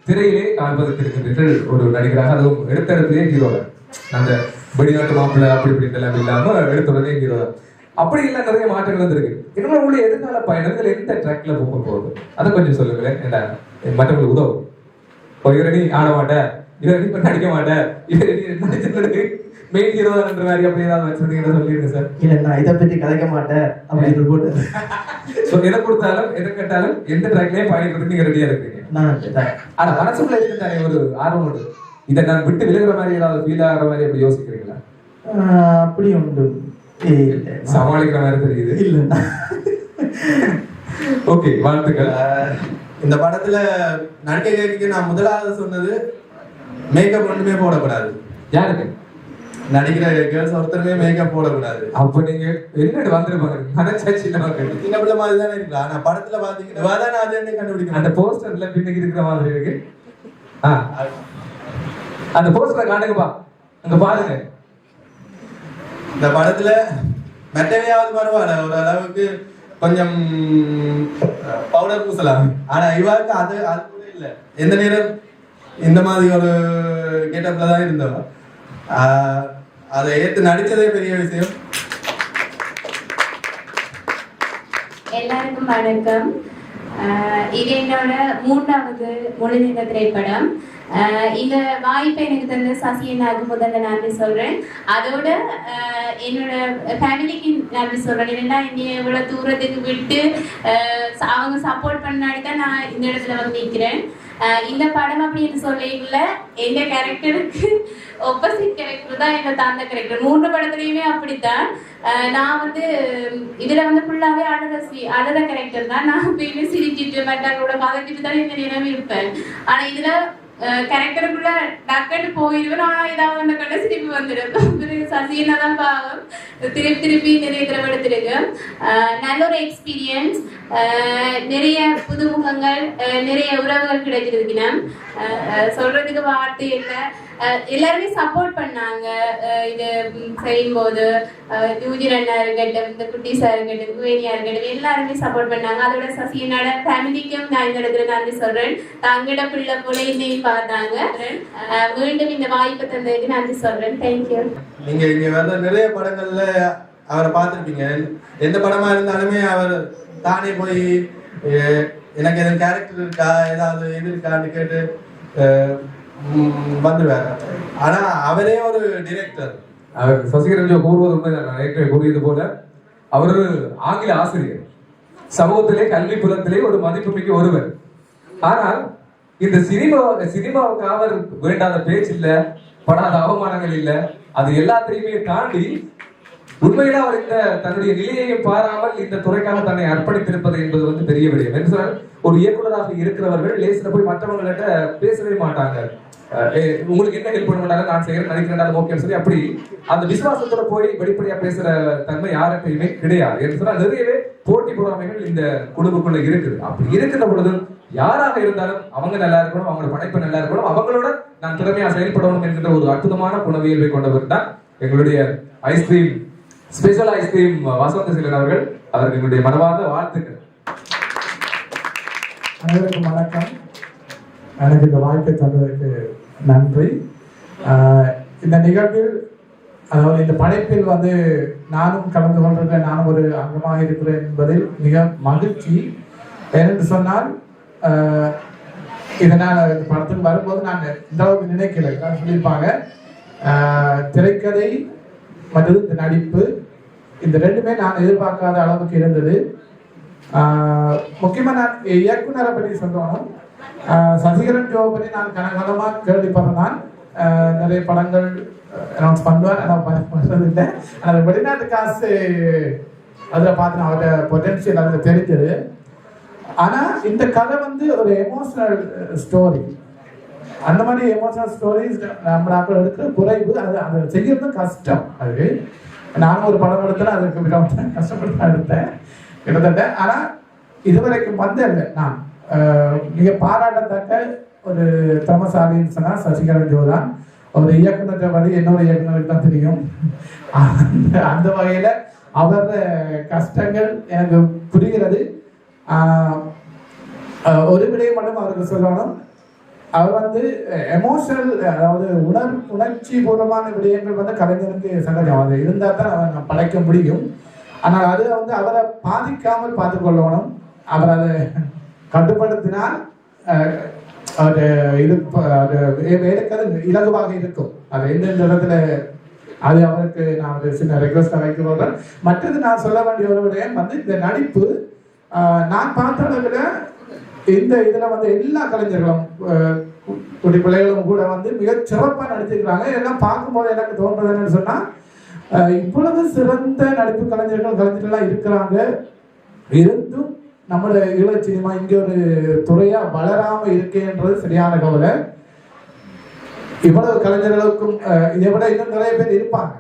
திரையிலே காண்பதற்கிருக்கின்றீர்கள் ஒரு நடிகராக, அதுவும் எடுத்தடத்திலே ஹீரோல. அந்த வெளிநாட்டு மாப்பிள்ளை அப்படி இப்படி எல்லாம் இல்லாம எடுத்துடனே ஹீரோல. அப்படி இல்லை, நிறைய மாற்றங்கள் வந்திருக்கு. இன்னும் உங்களுடைய எதிர்கால பயணங்கள் எந்த ட்ராக்ல போக போகுது அதை கொஞ்சம் சொல்லுங்களேன். ஏன்னா மற்றவங்களுக்கு உதவும். இவரணி ஆட மாட்டேன், இவரணி இப்ப நடிக்க மாட்டேன், இவரணி மெயின் ஹீரோ என்ற மாதிரி அப்படி ஏதாவது வச்சிருந்தீங்கன்னா சொல்லிடுங்க சார். இல்ல, நான் இதை பற்றி கலைக்க மாட்டேன் அப்படின்னு போட்டு எதை கொடுத்தாலும் எதை கேட்டாலும் எந்த ட்ராக்லயே பயணிக்கிறது நீங்க ரெடியா இருக்கீங்க. ஆனா மனசுக்குள்ள இருக்குதானே ஒரு ஆர்வம் உண்டு, இதை நான் விட்டு விலகுற மாதிரி ஏதாவது ஃபீல் ஆகிற மாதிரி அப்படி யோசிக்கிறீங்களா? அப்படி உண்டு, சமாளிக்கிற மாதிரி தெரியுது. இல்ல ஓகே, வாழ்த்துக்கள். இந்த படத்துல நடிகை கேட்க நான் முதலாவது சொன்னது மேக்கப் ஒன்றுமே போடக்கூடாது. யாருக்கு? நடிக்கிற கேர்ள்ஸ் ஒருத்தருமே மேக்கப் போடக்கூடாது. அப்ப நீங்க என்ன வந்துருப்பாங்க, சின்ன பிள்ளை மாதிரி தானே இருக்கலாம். நான் படத்துல பாத்தீங்கன்னா அது என்ன கண்டுபிடிக்கும். அந்த போஸ்டர்ல பின்னுக்கு இருக்கிற மாதிரி இருக்கு. அந்த போஸ்டரை காட்டுங்கப்பா, அங்க பாருங்க. இந்த படத்துல மெட்டவையாவது பரவாயில்ல, ஒரு அளவுக்கு கொஞ்சம் பவுடர் பூசலாம். ஆனா இவாக்கு அது கூட இல்லை. எந்த நேரம் இந்த மாதிரி ஒரு கெட்டப்ல தான் இருந்தவ. அதை ஏத்து நடிச்சதே பெரிய விஷயம். எல்லாருக்கும் வணக்கம். இது என்னோட 3வது முழுநீள திரைப்படம். இந்த வாய்ப்பை எனக்கு தந்த சசியண்ணாவுக்கு முதல்ல நன்றி சொல்றேன். அதோட என்னோட ஃபேமிலிக்கு நன்றி சொல்றேன். ஏன்னா என்னை இவ்வளவு தூரத்துக்கு விட்டு அவங்க சப்போர்ட் பண்ணாடி தான் நான் இந்த இடத்துல வந்து நிற்கிறேன். இந்த படம் அப்படின்னு சொல்ல எங்க கேரக்டருக்கு ஆப்போசிட் கேரக்டர் தான் என்ன தந்த கேரக்டர். 3 படத்துலையுமே அப்படித்தான். நான் வந்து இதுல வந்து ஃபுல்லாவே அழற கேரக்டர் தான். நான் எப்பயுமே சிரிச்சிட்டு மற்றவங்களோட கதைச்சிட்டு தான் இந்த நேரம் இருப்பேன். ஆனா இதுல கேரக்டருக்குள்ள டக்குன்னு போயிடுவேன். ஆனா ஏதாவது ஒன்று கண்ட சிரிப்பு வந்துடும். சசியனா தான் பாவம் திருப்பி நிறைய தடவை எடுத்திருக்கு. நல்ல ஒரு எக்ஸ்பீரியன்ஸ், நிறைய புதுமுகங்கள், நிறைய உறவுகள் கிடைச்சிருக்குன்னா சொல்றதுக்கு வார்த்தை இல்லை. எல்லாருமே சப்போர்ட் பண்ணாங்க இது செய்யும் போது. யூஜின் அண்ணா இருக்கட்டும், இந்த குட்டி சார் இருக்கட்டும், குவேனியா இருக்கட்டும், எல்லாருமே சப்போர்ட் பண்ணாங்க. அதோட சசியனோட ஃபேமிலிக்கும் நான் இந்த இடத்துல நன்றி சொல்றேன். தங்கட பிள்ளை போல என்னையும் பார்த்தாங்க. மீண்டும் இந்த வாய்ப்பு தந்ததுக்கு நன்றி சொல்றேன். தேங்க்யூ. நீங்க இங்க வந்து நிறைய படங்கள்ல அவரை பார்த்துருப்பீங்க. எந்த படமா இருந்தாலுமே அவர் தானே போய் எனக்கு எதுவும் கேரக்டர் இருக்கா, ஏதாவது இது இருக்கான்னு கேட்டு வந்துடுவார். ஆனா அவரே ஒரு டிரெக்டர். அவர் சசிகரன் கூறுவது உண்மைதான். நான் ஏற்கனவே கூறியது போல அவர் ஒரு ஆங்கில ஆசிரியர், சமூகத்திலே கல்வி புலத்திலே ஒரு மதிப்புமிக்க ஒருவர். ஆனால் இந்த சினிமாவுக்கு அவர் வேண்டாத பேச்சு இல்ல, படாத அவமானங்கள் இல்ல, அது எல்லாத்தையுமே தாண்டி உண்மையில அவர் இந்த தன்னுடைய நிலையையும் பாராமல் இந்த துறைக்காக தன்னை அர்ப்பணித்திருப்பது என்பது வந்து பெரிய விடயம். என்று சொன்னால் ஒரு இயக்குநராக இருக்கிறவர்கள் லேசில போய் மற்றவங்கள்ட்ட பேசவே மாட்டாங்க. உங்களுக்கு என்ன ஹெல்ப் பண்ண மாட்டாங்க, நான் செய்யறேன் நடிக்கிறேன் ஓகேன்னு சொல்லி அப்படி அந்த விசுவாசத்தோட போய் வெளிப்படையா பேசுற தன்மை யாருக்கையுமே கிடையாது. என்று சொன்னால் நிறையவே போட்டி பொறாமைகள் இந்த குழுவுக்குள்ள இருக்குது. அப்படி இருக்கின்ற பொழுது யாராக இருந்தாலும் அவங்க நல்லா இருக்கணும், அவங்களோட படைப்பு நல்லா இருக்கணும், அவங்களோட நான் திறமையா செயல்படணும் என்கின்ற ஒரு அற்புதமான குணவியல்பை கொண்டவர் தான் எங்களுடைய ஐஸ்கிரீம் ஸ்பெஷல் ஐஸ்கிரீம் வசந்தசீலன் அவர்கள். அவருக்கு எங்களுடைய மனமார்ந்த வாழ்த்துக்கள். அனைவருக்கும் வணக்கம். எனக்கு இந்த வாய்ப்பை தந்ததற்கு நன்றி. இந்த நிகழ்வில் அதாவது இந்த படைப்பில் வந்து நானும் கலந்து கொண்டிருக்கிறேன், நானும் ஒரு அங்கமாக இருக்கிறேன் என்பதில் மிக மகிழ்ச்சி. ஏனென்று சொன்னால் இதனால் இந்த படத்துக்கு வரும்போது நான் இந்த அளவுக்கு நினைக்கல. சொல்லியிருப்பாங்க திரைக்கதை மற்றும் இந்த நடிப்பு இந்த ரெண்டுமே நான் எதிர்பார்க்காத அளவுக்கு இருந்தது. முக்கியமாக நான் இயக்குனரை பற்றி சொல்லணும். சசிகரன் ஜோ பற்றி நான் கனகாலமாக கேள்விப்படுறேன். நிறைய படங்கள் அனௌன்ஸ் பண்ணுவேன், ஆனால் பண்ணுறதில்லை. ஆனால் வெளிநாட்டு காசு அதில் பார்த்து நான் அவரோட பொட்டன்ஷியல் அதில் தெரிஞ்சது. ஆனால் இந்த கதை வந்து ஒரு எமோஷனல் ஸ்டோரி. அந்த மாதிரி எமோஷனல் ஸ்டோரிஸ் நம்மளாக்கள் எடுக்கிற குறைவு. அதை செய்யறது கஷ்டம். அது நானும் ஒரு படம் எடுத்தேன், அதுக்கு மிக கஷ்டப்பட்டு தான் எடுத்தேன் கிட்டத்தட்ட. ஆனால் இதுவரைக்கும் வந்ததில்லை. நான் மிக பாராட்டத்தக்க ஒரு திறமசாலின்னு சொன்னால் சசிகரன் ஜோ தான். ஒரு இயக்குநர் வழி என்னோட இயக்குநருக்கு தான் தெரியும். அந்த வகையில் அவர கஷ்டங்கள் எனக்கு புரிகிறது. ஒரு விடயம் மட்டும் அவருக்கு சொல்லணும். அவர் வந்து எமோஷனல், அதாவது உணர்ச்சி பூர்வமான விடயங்கள் வந்து கலைஞருக்கு சகஜம். அது இருந்தால் தான் அவர் படைக்க முடியும். ஆனால் அது வந்து அவரை பாதிக்காமல் பார்த்துக்கொள்ளணும். அவர் அதை கட்டுப்படுத்தினால் அது இலகுவாக இருக்கும். அது எந்தெந்த இடத்துல அது அவருக்கு நான் ஒரு சின்ன ரெக்வஸ்டாக வைக்கிறேன். மற்றது நான் சொல்ல வேண்டிய ஒரு விடயம் வந்து இந்த நடிப்பு. நான் பார்த்த அளவில் இந்த இதில் வந்து எல்லா கலைஞர்களும் குட்டி பிள்ளைகளும் கூட வந்து மிக சிறப்பாக நடிச்சிருக்கிறாங்க. எல்லாம் பார்க்கும்போது எனக்கு தோன்றது என்னன்னு சொன்னால் இவ்வளவு சிறந்த நடிப்பு கலைஞர்கள்லாம் இருக்கிறாங்க. இருந்தும் நம்மளோட ஈழ சினிமா இங்கே ஒரு துறையா வளராம இருக்கேன்றது சரியான கவலை. இவ்வளவு கலைஞர்களுக்கும் இதை விட இன்னும் நிறைய பேர் இருப்பாங்க.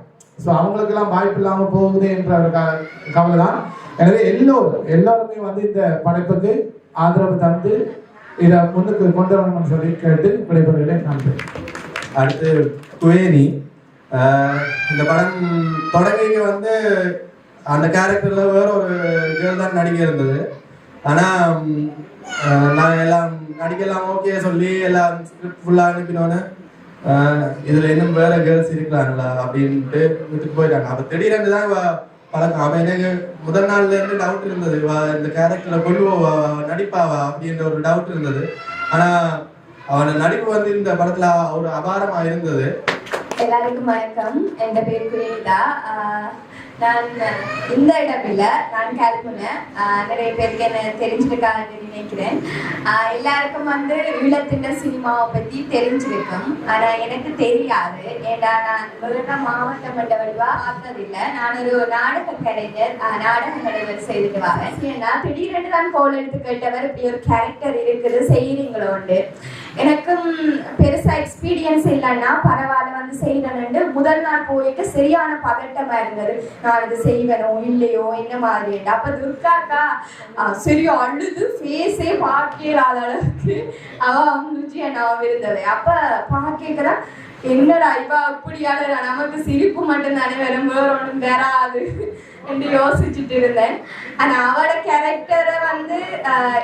ஸோ அவங்களுக்கெல்லாம் வாய்ப்பு இல்லாமல் போகுது என்ற ஒரு கவலை தான். எனவே எல்லாருமே வந்து இந்த படைப்புக்கு ஆதரவு தந்து இதை முன்னுக்கு கொண்டு வரணும்னு சொல்லி கேட்டு விடைபெறுகிறேன். நன்றி. அடுத்து குவேனி. இந்த படம் தொடங்கி வந்து அந்த கேரக்டர்ல வேற ஒரு கேர்ள் தான் நடிக்க இருந்தது. ஆனால் நான் எல்லாம் நடிக்கலாம் ஓகே சொல்லி எல்லாம் ஸ்கிரிப்ட் ஃபுல்லாக அனுப்பினோன்னு இதில் இன்னும் வேற கேர்ள்ஸ் இருக்கிறாங்களா அப்படின்ட்டு விட்டுட்டு போயிட்டாங்க. அப்போ திடீரென்று தான் பழக்கம். அவன் எனக்கு முதல் நாள்ல இருந்து டவுட் இருந்தது, இந்த கேரக்டர்ல கொள்ளுவா நடிப்பாவா அப்படின்ற ஒரு டவுட் இருந்தது. ஆனா அவன நடிப்பு வந்து இந்த படத்துல ஒரு அபாரமா இருந்தது. எல்லாருக்கும் வணக்கம். என் பேர் குரேனிதா. நான் இந்த இடம் இல்லை, நான் கல்பனை. நிறைய பேருக்கு என்ன தெரிஞ்சிருக்காங்கன்னு நினைக்கிறேன். எல்லாருக்கும் வந்து ஈழத்தின் சினிமாவை பற்றி தெரிஞ்சிருக்கும். ஆனால் எனக்கு தெரியாது. ஏன்னா நான் முதல்ல மாவட்ட மட்ட வடிவாக பார்த்ததில்லை. நான் ஒரு நாடக கலைஞர், நாடக கலைஞர் செய்துட்டு வரேன். ஏன்னா திடீரென்று தான் கோல் எடுத்து கேட்டவர் இப்படி ஒரு கேரக்டர் இருக்குது செய்கிறீங்களோண்டு. எனக்கும் பெருசாக எக்ஸ்பீரியன்ஸ் இல்லைன்னா பரவாயில்ல வந்து செய்யணும்னு முதல் நாள் போயிட்டு சரியான பதட்டமாக இருந்தது. நான் இது செய்வேனோ இல்லையோ என்ன மாதிரி. அப்போ துர்காக்கா சரி அழுது ஃபேஸே பார்க்கலாத அளவுக்கு அவன் ருச்சியா நான் இருந்தது. அப்போ பார்க்கலாம் என்னடா இப்போ அப்படியால நமக்கு சிரிப்பு மட்டும் தானே வரும், வேற ஒன்றும் வராது என்று யோசிச்சுட்டு இருந்தேன். ஆனால் அவளோட கேரக்டரை வந்து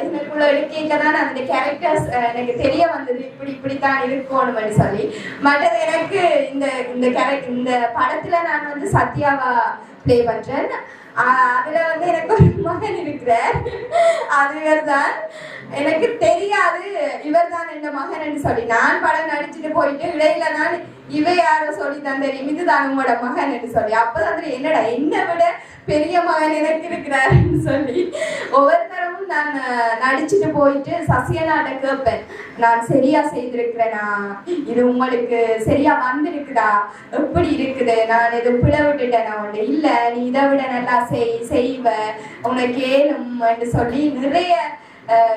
எனக்குள்ள எடுக்க தான் அந்த கேரக்டர்ஸ் எனக்கு தெரிய வந்தது, இப்படித்தான் இருக்கணும்னு சொல்லி. மற்றது எனக்கு இந்த படத்துல நான் வந்து சத்யாவா பிளே பண்றேன். அதுல வந்து எனக்கு ஒரு மகன் இருக்கிறார். அது இவர் தான். எனக்கு தெரியாது இவர் தான் என் மகன் சொல்லி. நான் படம் நடிச்சுட்டு போயிட்டு இடையில நான் இவ யாரோ சொல்லி தந்தேன், இதுதான் உங்களோட மகன் என்று சொல்லி. அப்பதான் என்னடா என்னை விட பெரிய மகன் எனக்கு இருக்கிறாருன்னு சொல்லி ஒவ்வொரு தரமும் நான் நடிச்சுட்டு போயிட்டு சசியனாட்ட கேட்பேன், நான் சரியா செய்திருக்கிறேனா, இது உங்களுக்கு சரியா வந்திருக்குதா, எப்படி இருக்குது, நான் இது பிழை விட்டுட்டேன் உண்டு இல்லை, நீ இதை விட நல்லா செய்வ உனக்கு ஏழும் என்று சொல்லி நிறைய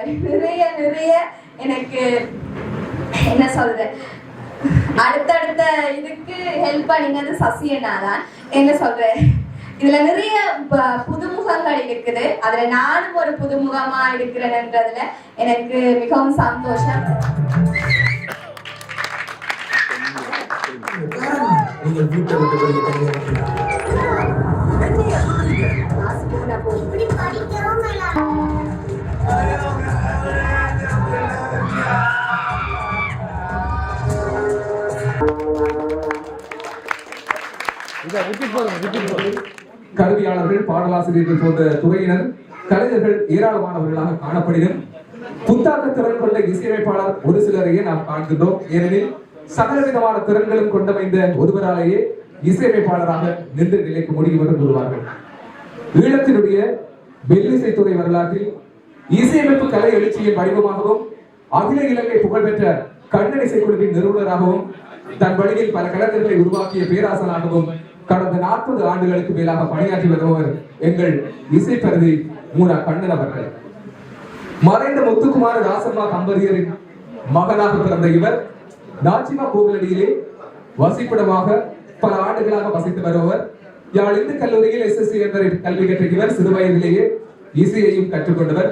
நிறைய நிறைய எனக்கு என்ன சொல்றது அடுத்தடுத்த இதுக்கு ஹெல்ப் பண்ணினது சசியனா தான். என்ன சொல்றேன், இதுல நிறைய புதுமுகங்கள் இருக்குது. அதுல நானும் ஒரு புதுமுகமா இருக்கிறேன்றதுல எனக்கு மிகவும் சந்தோஷம். நீங்கள் வீட்டை விட்டு வெளியே தனியாக கல்வியாளர்கள், பாடலாசிரியர்கள் போன்ற துறையினர், கலைஞர்கள் ஏராளமானவர்களாக காணப்படினும் புத்தாக்க திறன் கொண்ட இசையமைப்பாளர் ஒரு சிலரையே நாம் காண்கின்றோம். ஏனெனில் சகலவிதமான திறன்களும் கொண்டமைந்த ஒருவராலேயே இசையமைப்பாளராக நின்று நிலைக்க முடியும் என்று கூறுவார்கள். ஈழத்தினுடைய மெல்லிசைத்துறை வரலாற்றில் இசையமைப்பு கலை எழுச்சியின் வடிவமாகவும் அகில இலங்கை புகழ்பெற்ற கண்ணன் இசைக்குழுவின் நிறுவனராகவும் தன் வழியில் பல கலைஞர்களை உருவாக்கிய பேராசனாகவும் கடந்த 40 ஆண்டுகளுக்கு மேலாக பணியாற்றி வருபவர் எங்கள் இசைப்பரதி மூரா கண்ணன் அவர்கள். மறைந்த முத்துக்குமார ராசம்மா தம்பதியரின் மகனாக பிறந்த இவர் நாச்சிமா கோவிலடியிலே வசிப்பிடமாக பல ஆண்டுகளாக வசித்து வருபவர். யாழ் இந்து கல்லூரியில் SSC என்ற கல்வி கற்ற இவர் சிறு வயதிலேயே இசையையும் கற்றுக்கொண்டவர்.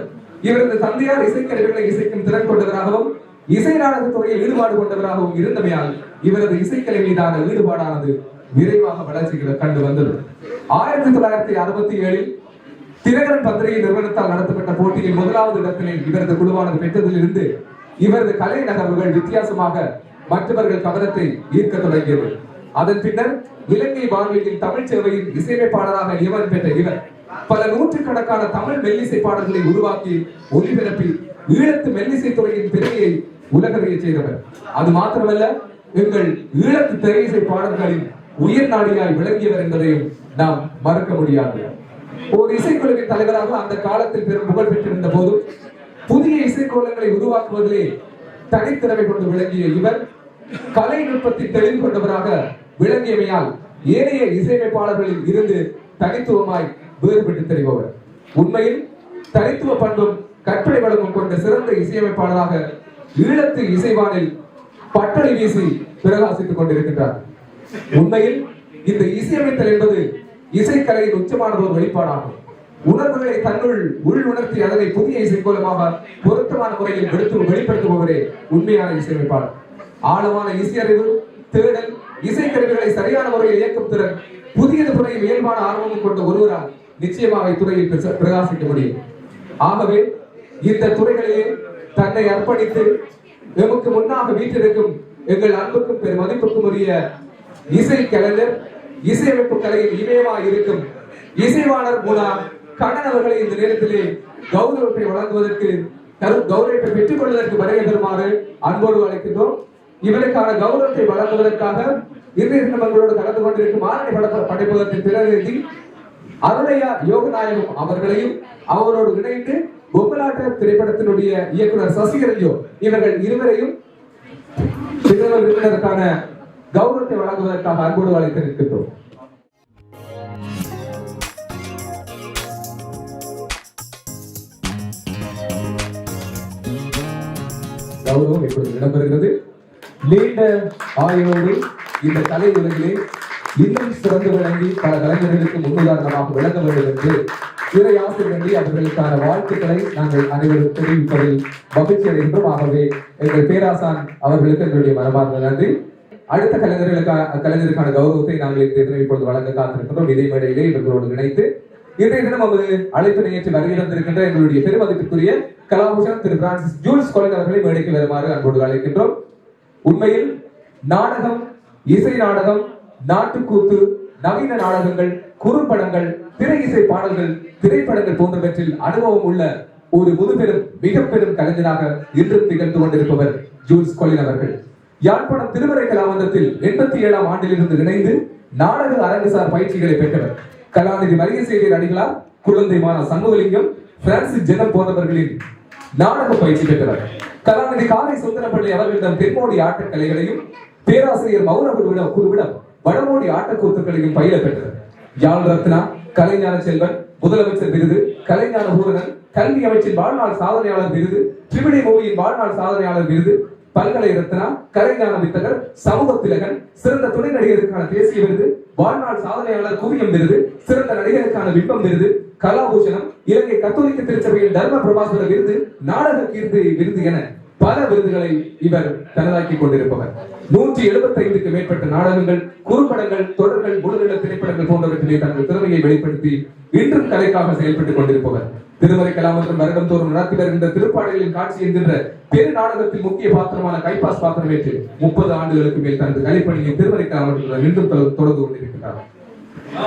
இவரது தந்தையார் இசைக்கருவிகளை இசைக்கும் திறன் கொண்டவராகவும் இசை நாடக துறையில் ஈடுபாடு கொண்டவராகவும் இருந்தமையால் இவரது இசைக்கலை மீதான ஈடுபாடானது விரைவாக வளர்ச்சிகளை கண்டு வந்தது. 1967 தினகரன் பத்திரிகை நிறுவனத்தால் நடத்தப்பட்ட போட்டியில் 1வது இடத்தினை இவரது குழுவானது பெற்றதிலிருந்து இவரது கலை நகர்வுகள் வித்தியாசமாக மற்றவர்கள் கவனத்தை ஈர்க்க தொடங்கியது. அதன் பின்னர் இலங்கை வானொலியின் தமிழ் சேவையின் இசையமைப்பாளராக நியமனம் பெற்ற இவர் பல நூற்றுக்கணக்கான தமிழ் மெல்லிசை பாடல்களை உருவாக்கி ஒலிபரப்பி ஈழத்து மெல்லிசை துறையின் திரையை உலகறிய செய்தவர். அது மாத்திரமல்ல, எங்கள் ஈழத்து திரையிசை பாடல்களின் உயர் நாடியாய் விளங்கியவர் என்பதையும் நாம் மறக்க முடியாது. ஒரு இசைக்குழுவின் தலைவராக அந்த காலத்தில் பெரும் புகழ் பெற்றிருந்த போதும் புதிய இசைக்கோலங்களை உருவாக்குவதிலே தனித்திறமை கொண்டு விளங்கிய இவர் கலை நுட்பத்தில் தெளிவு கொண்டவராக விளங்கியமையால் ஏனைய இசையமைப்பாளர்களில் இருந்து தனித்துவமாய் வேறுபட்டு தெரிபவர். உண்மையில் தனித்துவ பண்பும் கற்பனை வளமும் கொண்ட சிறந்த இசையமைப்பாளராக ஈழத்து இசைவானில் பட்டளை வீசி பிரகாசித்துக் கொண்டிருக்கின்றார். உண்மையில் இந்த இசையமைத்தல் என்பது இசைக்கலையின் உச்சமான ஒரு வெளிப்பாடாகும். உணர்வுகளை தன்னுள் உள் உணர்த்தி அதனை புதிய இசைக்கோலமாக பொருத்தமான முறையில் வெளிப்படுத்துபவரே உண்மையான இசையமைப்பாளர். ஆழமான இசையறிவு, தேடல், இசைக்கருவிகளை சரியான முறையில் இயக்கும் திறன், புதியது துறையில் இயல்பான ஆர்வமும் கொண்ட ஒருவரால் நிச்சயமாக இத்துறையில் பிரகாசிக்க முடியும். ஆகவே இந்த துறைகளிலே தன்னை அர்ப்பணித்து எமக்கு முன்னாக வீட்டிற்கும் எங்கள் அன்புக்கும் பெரும் மதிப்புக்கும் உரிய இசை கலைஞர், இசையமைப்பு கலையில் இமயமாய் இருக்கும் இசைவாணர் மூலம் கண்ணன் அவர்களை இந்த நேரத்திலே கௌரவத்தை வழங்குவதற்கு கௌரவத்தை பெற்றுக் கொள்வதற்கு வருகை பெறுமாறு அன்போடு அழைக்கின்றோம். இவருக்கான கௌரவத்தை வழங்குவதற்காக இன்றைய நம்மளோடு கலந்து கொண்டிருக்கும் ஆரணி படைப்பதற்கு பிரதிநிதி அருளையா யோகநாயகம் அவர்களையும் அவரோடு இணைந்து பொம்மலாட்ட திரைப்படத்தினுடைய இயக்குனர் சசிகரஞ்சோ இவர்கள் இருவரையும் விருந்தினருக்கான கௌரவத்தை வழங்குவதற்காக அன்போடு அழைத்திருக்கின்றோம். கௌரவம் இப்பொழுது இடம்பெறுகிறது. நீண்ட ஆய்வோடு இந்த கலை உலகிலே இன்னும் சிறந்து விளங்கி பல கலைஞர்களுக்கு முன்னுதாரணமாக விளங்க வேண்டும் என்று இறை ஆசிரியர்களே அவர்களுக்கான வாழ்த்துக்களை நாங்கள் அனைவரும் தெரிவிப்பதில் மகிழ்ச்சி அடைகின்றோம். ஆகவே எங்கள் பேராசான் அவர்களுக்கு எங்களுடைய மனமார்ந்த நன்றி. அடுத்த கலைஞருக்கான கௌரவத்தை நாங்கள் இந்த இப்பொழுது வழங்க காத்திருக்கின்றோம். இதே மேடையிலே இவர்களோடு இணைத்து இன்றைய தினம் நமது அழைப்பினை ஏற்று வருகை தந்திருக்கின்ற எங்களுடைய பெருமதிப்பிற்குரிய கலாபூஷன் திரு பிரான்சிஸ் ஜூல்ஸ் கொலன் அவர்களை மேடைக்கு வருமாறு அன்போடு அழைக்கின்றோம். உண்மையில் நாடகம், இசை நாடகம், நாட்டுக்கூத்து, நவீன நாடகங்கள், குறும்படங்கள், திரை இசை பாடல்கள், திரைப்படங்கள் போன்றவற்றில் அனுபவம் உள்ள ஒரு முதுபெரும் மிக பெரும் கலைஞராக இன்றும் திகழ்ந்து கொண்டிருப்பவர் ஜூல்ஸ் கொலின் அவர்கள். யாழ்ப்பாணம் திருமறை கலாமன்றத்தில் 87ஆம் ஆண்டிலிருந்து இணைந்து நாடக அரங்குசார் பயிற்சிகளை பெற்றவர். கலாநிதி மரியசேகர் அடிகளார், குழந்தைமான சண்முகலிங்கம், பிரான்சிஸ் ஜெனம் போன்றவர்களின் நாடக பயிற்சி பெற்றவர். கலாநிதி காலை சுந்தரப்பள்ளி அவர்களிடம் தென்மோடி ஆட்டக்கலைகளையும் பேராசிரியர் மௌனகுருவிடம் குருவிடம் வடமோடி ஆட்டக்கூத்துக்களையும் பயில பெற்றவர். யாழ் ரத்னா, கலைஞான செல்வன், முதலமைச்சர் விருது, கலைஞான பூரணன், கல்வி அமைச்சின் வாழ்நாள் சாதனையாளர் விருது, திரிபுடி மூவியின் வாழ்நாள் சாதனையாளர் விருது, பல்கலை ரத்னா, கலைஞான வித்தகர், சமூக திலகன், சிறந்த துணை நடிகருக்கான தேசிய விருது, வாழ்நாள் சாதனையாளர் குவியம் விருது, சிறந்த நடிகருக்கான பிம்பம் விருது, கலாபூஷணம், இலங்கை கத்தோலிக்க திருச்சபையின் தர்ம பிரபாசுர விருது, நாடக கீர்த்தி விருது என பல விருதுகளை இவர் தனதாக்கி கொண்டிருப்பவர். 175க்கு மேற்பட்ட நாடகங்கள், குறும்படங்கள், தொடர்கள், முழுநீள திரைப்படங்கள் போன்றவற்றிலே தனது திறமையை வெளிப்படுத்தி இன்றும் கலைக்காக செயல்பட்டுக் கொண்டிருப்பவர். திருமறை கலாமன்றம் வருடந்தோறும் நடத்தி வருகின்ற திருப்பாடல்களின் காட்சி என்கின்ற பெரு நாடகத்தில் முக்கிய பாத்திரமான கைப்பாஸ் பாத்திரமேற்று 30 ஆண்டுகளுக்கு மேல் தனது கலைப்பணியை திருமறை கலாமன்றத்தில் இன்றும் தொடர்ந்து கொண்டிருக்கிறார்.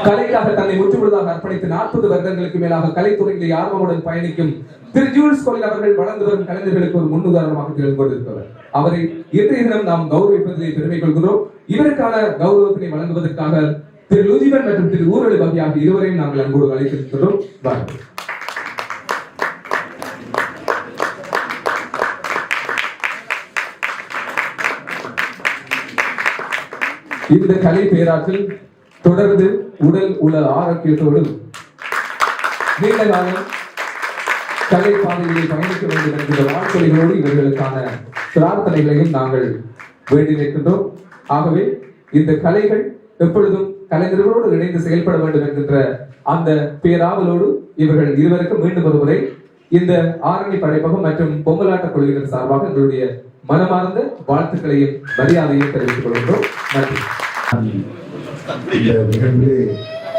கலைக்காக தன்னை முற்றுமுழுதாக அர்ப்பணித்து 40 வருடங்களுக்கு மேலாக கலைத்துறையிலே ஆர்வமுடன் பயணிக்கும் திரு ஜூல்ஸ் கொல் அவர்கள் வளர்ந்து வரும் கலைஞர்களுக்கு ஒரு முன்னுதாரணமாக திகழ்ந்து கொண்டிருப்பவர். அவரை இன்றைய தினம் நாம் கௌரவிப்பதை பெருமை கொள்கிறோம். இவருக்கான கௌரவத்தினை வழங்குவதற்காக திரு லூஜிபன் மற்றும் திரு ஊரலி பவி ஆகிய இருவரையும் நாங்கள் அன்போடு அழைத்திருக்கிறோம். இந்த கலை பேராற்றில் தொடர்ந்து உடல் உள ஆரோக்கியத்தோடு நீண்ட காலம் கலை பாதைகளை பயணிக்க வேண்டும் என்கிற வாழ்க்கைகளோடு இவர்களுக்கான பிரார்த்தனைகளையும் நாங்கள் வேண்டி நிற்கின்றோம். ஆகவே இந்த கலைகள் எப்பொழுதும் கலைஞர்களோடு இணைந்து செயல்பட வேண்டும் என்கின்ற அந்த பேராவலோடு இவர்கள் இருவருக்கும் மீண்டும் ஒருமுறை இந்த ஆரணி படைப்பகம் மற்றும் பொம்மலாட்ட குழுவினர் சார்பாக எங்களுடைய மனமார்ந்த வாழ்த்துக்களையும் மரியாதையும் தெரிவித்துக் கொள்கின்றோம். நன்றி. இந்த நிகழ்விலே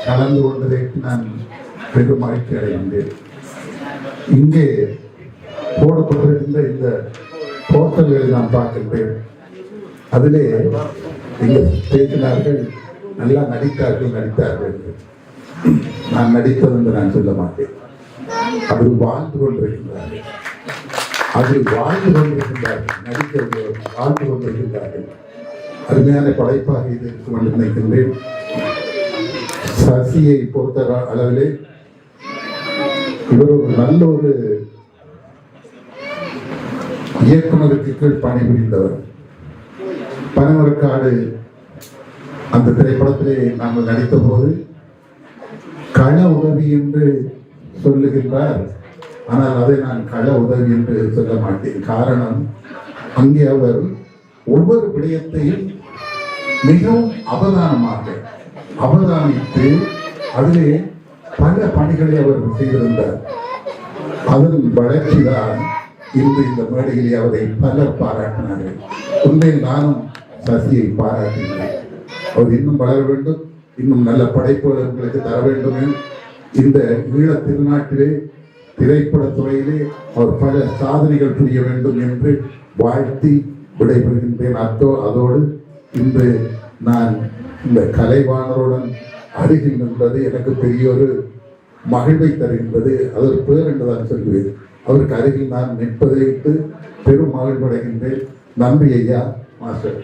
கலந்து கொண்டதற்கு நான் பெரும் மகிழ்ச்சி அடைகின்றேன். இங்கே போடப்பட்டிருக்கின்ற இந்த போஸ்டர்களை நான் பார்க்கின்றேன். அதிலே நீங்கள் பேசினார்கள், நல்லா நடித்தார்கள். நான் நடித்தது என்று நான் சொல்ல மாட்டேன். அதில் வாழ்ந்து கொண்டிருக்கின்றார்கள். நடித்தவர்கள் வாழ்ந்து கொண்டிருக்கின்றார்கள். அருமையான படைப்பாக இது கொண்டு நினைக்கின்றேன். சசியை பொறுத்த அளவிலே இவர் ஒரு நல்ல ஒரு இயக்குநருக்கு கீழ் பணிபுரிந்தவர். பனமரக்காடு அந்த திரைப்படத்திலே நாங்கள் நடித்த போது கள உதவி என்று சொல்லுகின்றார். ஆனால் அதை நான் கள உதவி என்று சொல்ல மாட்டேன். காரணம், அங்கே அவர் ஒவ்வொரு விடயத்தையும் மிகவும் அவதானித்து அதிலே பல பணிகளை அவர் செய்திருந்தார். அதன் வளர்ச்சிதான் இன்று இந்த மேடையிலே அவரை பலர் பாராட்டினார்கள். உண்மையில் நானும் சசியை பாராட்டினேன். அவர் இன்னும் வளர வேண்டும், இன்னும் நல்ல படைப்புகள் உங்களுக்கு தர வேண்டும். இந்த ஈழ திருநாட்டிலே திரைப்படத் துறையிலே அவர் பல சாதனைகள் புரிய வேண்டும் என்று வாழ்த்தி விடைபெறுகின்றேன். அதோடு இன்று நான் இந்த கலைவாணருடன் அருகில் நின்றது எனக்கு பெரிய ஒரு மகிழ்வை தருகின்றது. அதற்கு பேர் என்றுதான் சொல்லுவேன். அவருக்கு அருகில் நான் நிற்பதை விட்டு பெரும் மகிழ்வடைகின்றேன். நன்றி ஐயா மாஸ்டர்.